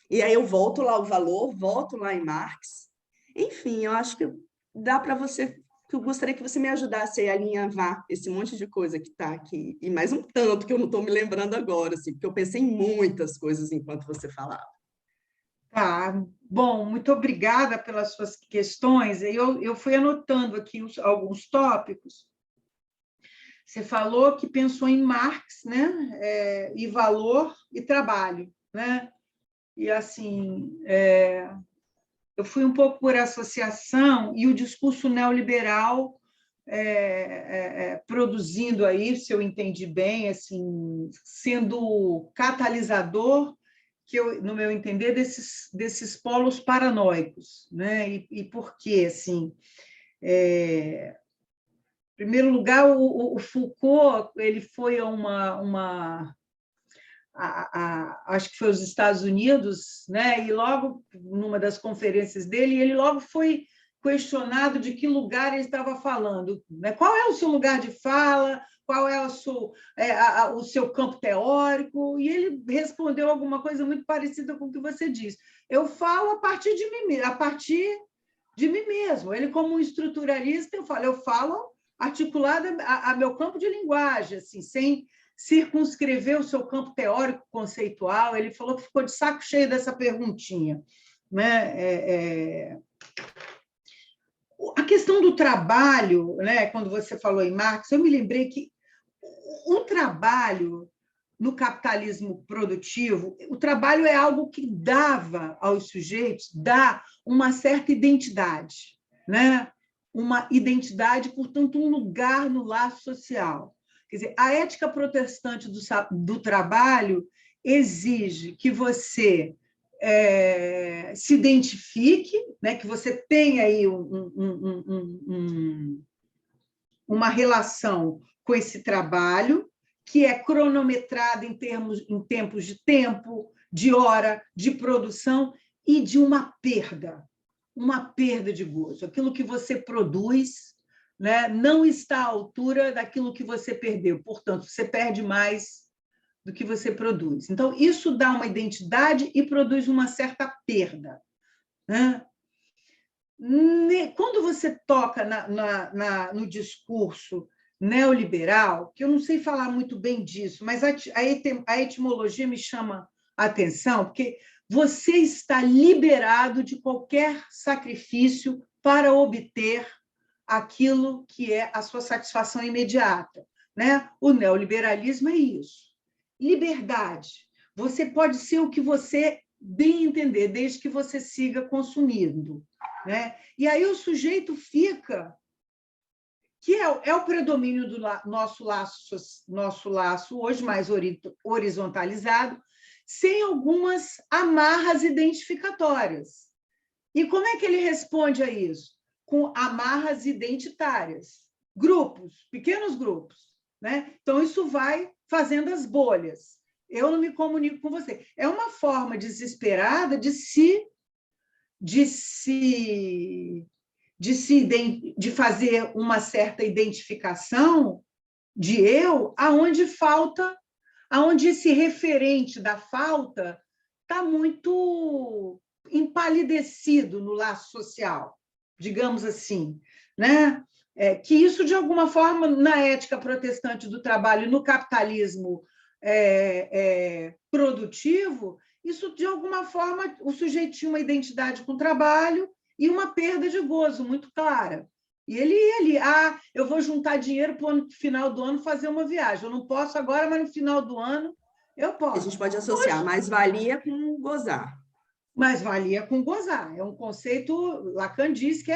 E aí eu volto lá ao valor, volto lá em Marx. Enfim, eu acho que dá para você, que eu gostaria que você me ajudasse a alinhavar esse monte de coisa que está aqui, e mais um tanto que eu não estou me lembrando agora, assim, porque eu pensei em muitas coisas enquanto você falava. Tá, bom, muito obrigada pelas suas questões. Eu fui anotando aqui alguns tópicos. Você falou que pensou em Marx, né? E valor e trabalho, né? E, assim, eu fui um pouco por associação e o discurso neoliberal produzindo aí, se eu entendi bem, assim, sendo catalisador, no meu entender, desses polos paranoicos, né? E por quê? Assim, em primeiro lugar, o Foucault ele foi acho que foi os Estados Unidos, né? E logo, numa das conferências dele, ele logo foi questionado de que lugar ele estava falando, né? Qual é o seu lugar de fala, qual é o seu campo teórico, e ele respondeu alguma coisa muito parecida com o que você disse. Eu falo a partir de mim mesmo. Ele, como um estruturalista, eu falo articulada a meu campo de linguagem, assim, sem circunscrever o seu campo teórico conceitual. Ele falou que ficou de saco cheio dessa perguntinha, né? A questão do trabalho, né, quando você falou em Marx, eu me lembrei que o trabalho no capitalismo produtivo, o trabalho é algo que dava aos sujeitos, dá uma certa identidade, né? Uma identidade, portanto, um lugar no laço social. Quer dizer, a ética protestante do trabalho exige que você se identifique, né? Que você tenha aí uma relação com esse trabalho, que é cronometrada em tempos de tempo, de hora, de produção e de uma perda de gozo. Aquilo que você produz, né, não está à altura daquilo que você perdeu, portanto, você perde mais do que você produz. Então, isso dá uma identidade e produz uma certa perda, né? Quando você toca no discurso neoliberal, que eu não sei falar muito bem disso, mas a etimologia me chama a atenção, porque você está liberado de qualquer sacrifício para obter aquilo que é a sua satisfação imediata, né? O neoliberalismo é isso. Liberdade. Você pode ser o que você bem entender, desde que você siga consumindo, né? E aí o sujeito fica, que é o predomínio do nosso laço hoje mais horizontalizado, sem algumas amarras identificatórias. E como é que ele responde a isso? Com amarras identitárias. Grupos, pequenos grupos, né? Então, isso vai fazendo as bolhas. Eu não me comunico com você. É uma forma desesperada de fazer uma certa identificação de eu, aonde esse referente da falta está muito empalidecido no laço social, digamos assim, né? Que isso, de alguma forma, na ética protestante do trabalho, no capitalismo produtivo, isso, de alguma forma, o sujeito tinha uma identidade com o trabalho e uma perda de gozo muito clara. E ele ia ali, eu vou juntar dinheiro para o final do ano fazer uma viagem. Eu não posso agora, mas no final do ano eu posso. A gente pode associar mais-valia com gozar. Mais-valia com gozar. É um conceito, Lacan diz que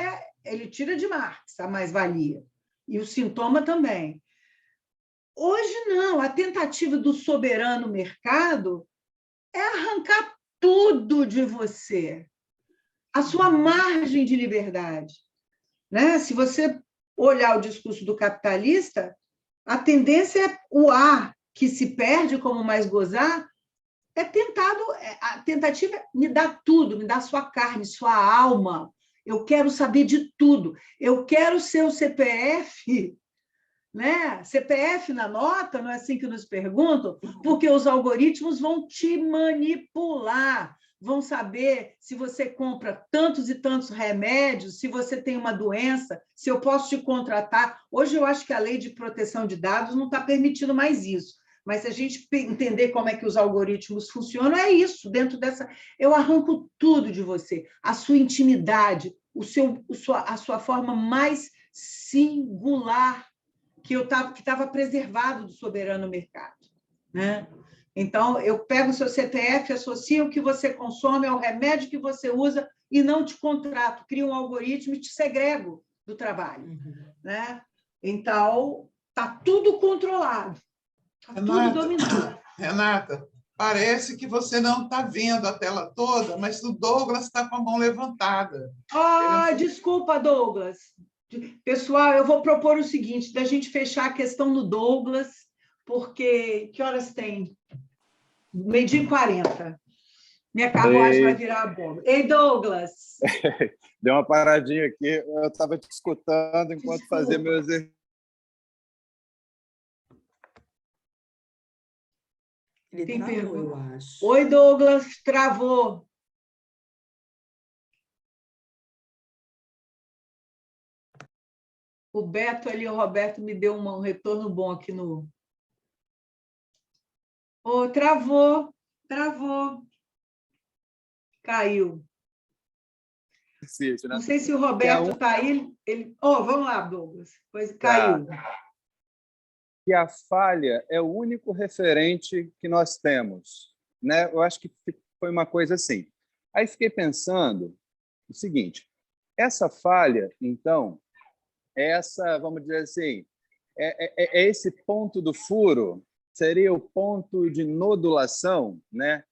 ele tira de Marx a mais-valia. E o sintoma também. Hoje, não. A tentativa do soberano mercado é arrancar tudo de você, a sua margem de liberdade, né? Se você olhar o discurso do capitalista, a tendência é o ar que se perde como mais gozar, a tentativa é me dar tudo, me dar sua carne, sua alma. Eu quero saber de tudo. Eu quero ser o CPF, né? CPF na nota, não é assim que nos perguntam? Porque os algoritmos vão te manipular, vão saber se você compra tantos e tantos remédios, se você tem uma doença, se eu posso te contratar. Hoje eu acho que a lei de proteção de dados não está permitindo mais isso. Mas se a gente entender como é que os algoritmos funcionam, é isso, dentro dessa... Eu arranco tudo de você, a sua intimidade, a sua forma mais singular, que estava preservado do soberano mercado, né? Então, eu pego o seu CPF, associo o que você consome ao remédio que você usa e não te contrato, crio um algoritmo e te segrego do trabalho, né? Então, está tudo controlado, está tudo dominado. Renata, parece que você não está vendo a tela toda, mas o Douglas está com a mão levantada. Desculpa, Douglas. Pessoal, eu vou propor o seguinte, da gente fechar a questão do Douglas, porque que horas tem? 12h40. Minha carruagem vai virar a bomba. Ei, Douglas! Deu uma paradinha aqui, eu estava te escutando enquanto fazia meu exercício. Ele travou, eu acho. Oi, Douglas, travou. O Beto ali, o Roberto, me deu um retorno bom aqui no... Travou. Caiu. existe, né? Não sei se o Roberto está aí. Vamos lá, Douglas. Pois caiu. Que a falha é o único referente que nós temos, né? Eu acho que foi uma coisa assim. Aí fiquei pensando o seguinte: essa falha, então, vamos dizer assim, é esse ponto do furo, seria o ponto de nodulação, né?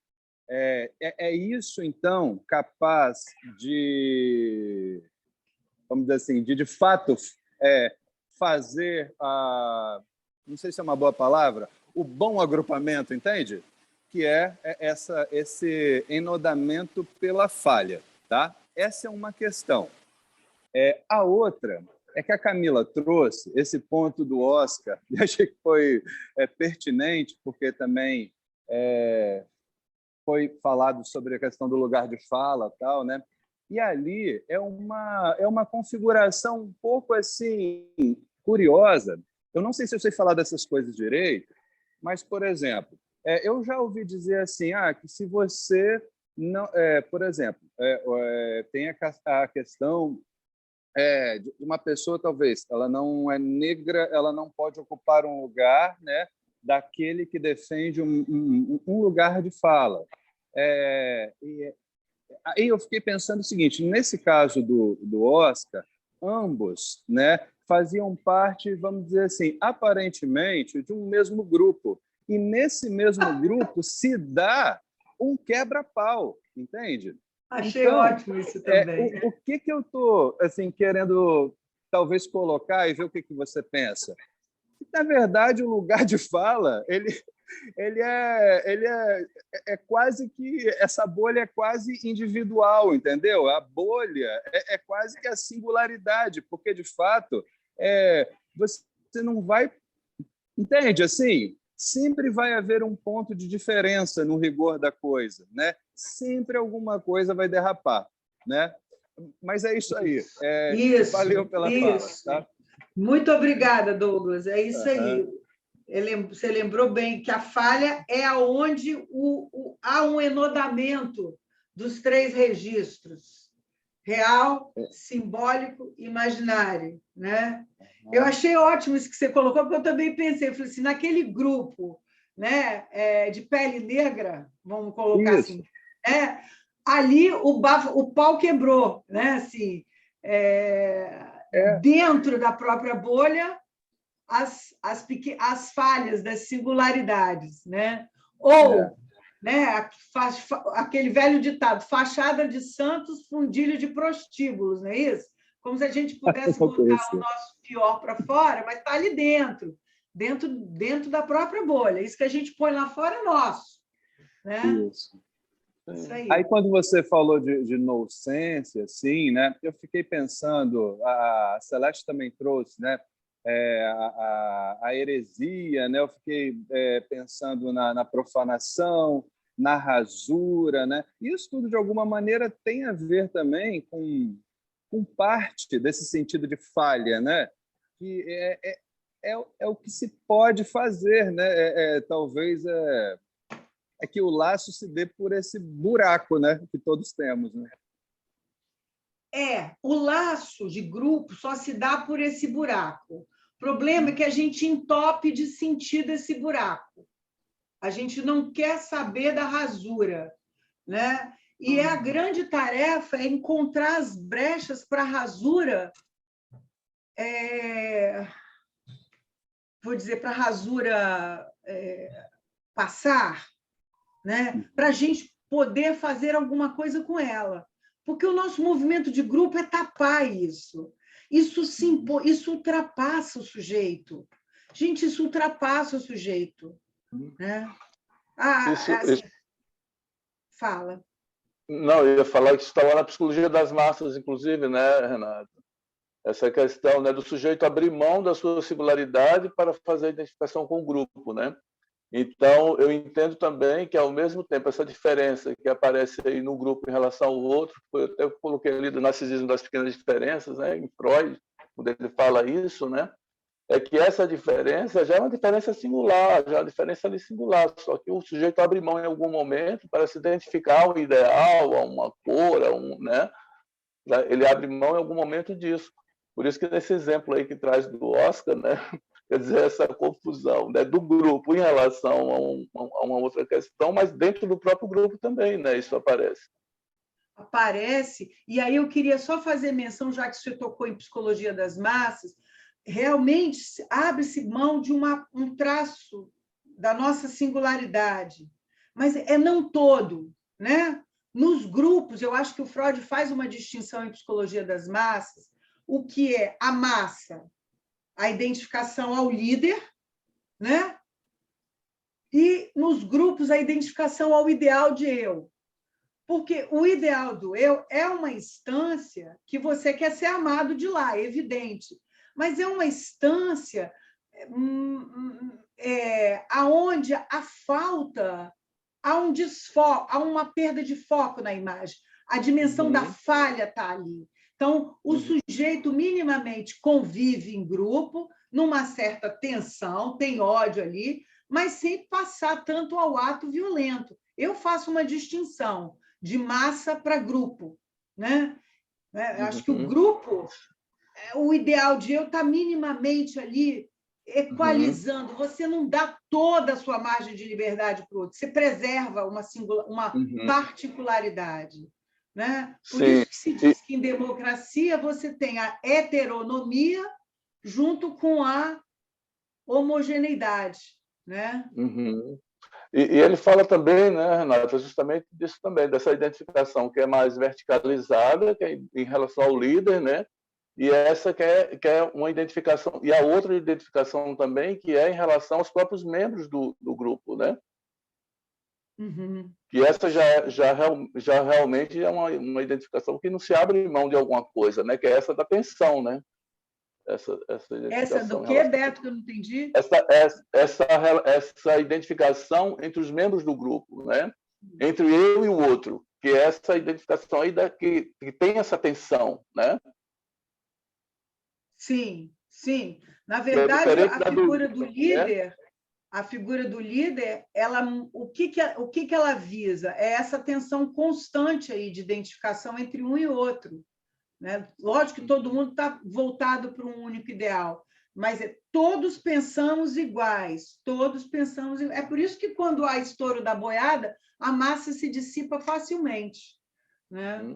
É isso, então, capaz de, vamos dizer assim, de fato, fazer não sei se é uma boa palavra, o bom agrupamento, entende? Que é esse enodamento pela falha, tá? Essa é uma questão. A outra é que a Camila trouxe esse ponto do Oscar, e achei que foi pertinente, porque também foi falado sobre a questão do lugar de fala, tal, né? E ali é uma configuração um pouco assim curiosa. Eu não sei se eu sei falar dessas coisas direito, mas, por exemplo, eu já ouvi dizer assim, que se você não, por exemplo, tem a questão de uma pessoa, talvez, ela não é negra, ela não pode ocupar um lugar, né, daquele que defende um lugar de fala. Aí eu fiquei pensando o seguinte: nesse caso do Oscar, ambos, né, faziam parte, vamos dizer assim, aparentemente, de um mesmo grupo. E nesse mesmo grupo se dá um quebra-pau, entende? Achei então, ótimo isso também. O que eu estou assim, querendo talvez colocar e ver o que você pensa? Na verdade, o lugar de fala, ele é quase que essa bolha é quase individual, entendeu? A bolha é quase que a singularidade, porque de fato você não vai, entende? Assim, sempre vai haver um ponto de diferença no rigor da coisa, né? Sempre alguma coisa vai derrapar, né? Mas é isso aí. Isso. Valeu pela fala, tá? Muito obrigada, Douglas. É isso aí. Você lembrou bem que a falha é onde há um enodamento dos três registros: real, simbólico e imaginário, né? Eu achei ótimo isso que você colocou, porque eu também pensei, eu falei assim, naquele grupo, né, de pele negra, vamos colocar assim, ali o pau quebrou, né? Assim, dentro da própria bolha, as falhas das singularidades, né? Ou né, aquele velho ditado, fachada de santos, fundilho de prostíbulos, não é isso? Como se a gente pudesse botar o nosso pior para fora, mas está ali dentro da própria bolha. Isso que a gente põe lá fora é nosso. Né? Isso aí. Quando você falou de nonsense, assim, né, eu fiquei pensando, a Celeste também trouxe, né, a heresia, né? Eu fiquei pensando na profanação, na rasura, né? Isso tudo, de alguma maneira, tem a ver também com parte desse sentido de falha, né? Que é o que se pode fazer, né? Talvez que o laço se dê por esse buraco, né? Que todos temos, né? O laço de grupo só se dá por esse buraco. O problema é que a gente entope de sentido esse buraco. A gente não quer saber da rasura, né? E a grande tarefa é encontrar as brechas para a rasura, vou dizer, para a rasura passar, né? Para a gente poder fazer alguma coisa com ela. Porque o nosso movimento de grupo é tapar isso. Isso ultrapassa o sujeito. Gente, isso ultrapassa o sujeito. Né? Fala. Não, eu ia falar que isso está lá na psicologia das massas, inclusive, né, Renata? Essa questão, né, do sujeito abrir mão da sua singularidade para fazer a identificação com o grupo, né? Então, eu entendo também que, ao mesmo tempo, essa diferença que aparece aí no grupo em relação ao outro, eu até coloquei ali do narcisismo das pequenas diferenças, né, em Freud, quando ele fala isso, né, é que essa diferença já é uma diferença singular, já é uma diferença ali singular, só que o sujeito abre mão em algum momento para se identificar a um ideal, a uma cor, né, ele abre mão em algum momento disso. Por isso que nesse exemplo aí que traz do Oscar, né, quer dizer, essa confusão, né, do grupo em relação a uma outra questão, mas dentro do próprio grupo também, né, isso aparece. Aparece, e aí eu queria só fazer menção, já que você tocou em psicologia das massas, realmente abre-se mão de um traço da nossa singularidade, mas é não todo, né? Nos grupos, eu acho que o Freud faz uma distinção em psicologia das massas, o que é a massa, a identificação ao líder, né? E nos grupos, a identificação ao ideal de eu. Porque o ideal do eu é uma instância que você quer ser amado de lá, é evidente, mas é uma instância aonde a falta, há um desfoco, há uma perda de foco na imagem, a dimensão da falha está ali. Então, o sujeito minimamente convive em grupo, numa certa tensão, tem ódio ali, mas sem passar tanto ao ato violento. Eu faço uma distinção de massa para grupo, né? Acho que o grupo, o ideal de eu está minimamente ali equalizando. Você não dá toda a sua margem de liberdade para o outro, você preserva uma particularidade, né? Por isso que se diz que em democracia você tem a heteronomia junto com a homogeneidade, né? E ele fala também, né, Renata, justamente disso também, dessa identificação que é mais verticalizada, que é em relação ao líder, né? E essa que é uma identificação, e a outra identificação também, que é em relação aos próprios membros do grupo, né? Que essa já realmente é uma identificação que não se abre mão de alguma coisa, né? Que é essa da tensão, né? Essa do que, Beto, que eu não entendi? Essa identificação entre os membros do grupo, né? Entre eu e o outro, que é essa identificação aí que tem essa tensão, né? Sim, sim. Na verdade, a figura do líder, o que ela visa? É essa tensão constante aí de identificação entre um e outro. Né? Lógico que todo mundo está voltado para um único ideal, mas todos pensamos iguais, todos pensamos iguais. É por isso que, quando há estouro da boiada, a massa se dissipa facilmente. Né?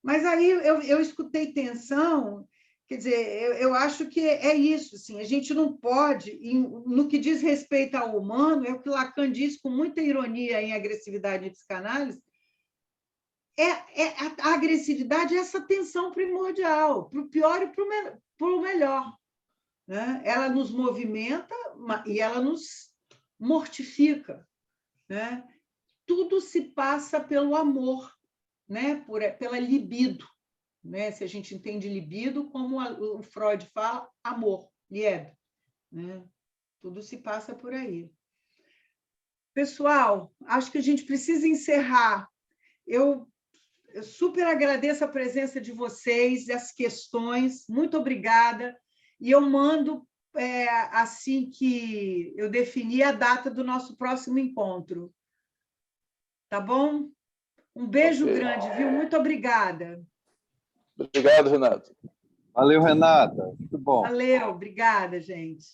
Mas aí eu escutei tensão, quer dizer, eu acho que é isso, assim, a gente não pode, no que diz respeito ao humano, é o que Lacan diz com muita ironia em Agressividade e Psicanálise, a agressividade é essa tensão primordial, para o pior e para o melhor. Né? Ela nos movimenta e ela nos mortifica. Né? Tudo se passa pelo amor, né? Pela libido. Né? Se a gente entende libido, como o Freud fala, amor, liebe. Né? Tudo se passa por aí. Pessoal, acho que a gente precisa encerrar. Eu super agradeço a presença de vocês, as questões, muito obrigada. E eu mando, assim que eu definir a data do nosso próximo encontro. Tá bom? Um beijo grande, viu? Muito obrigada. Obrigado, Renato. Valeu, Renata. Muito bom. Valeu, obrigada, gente.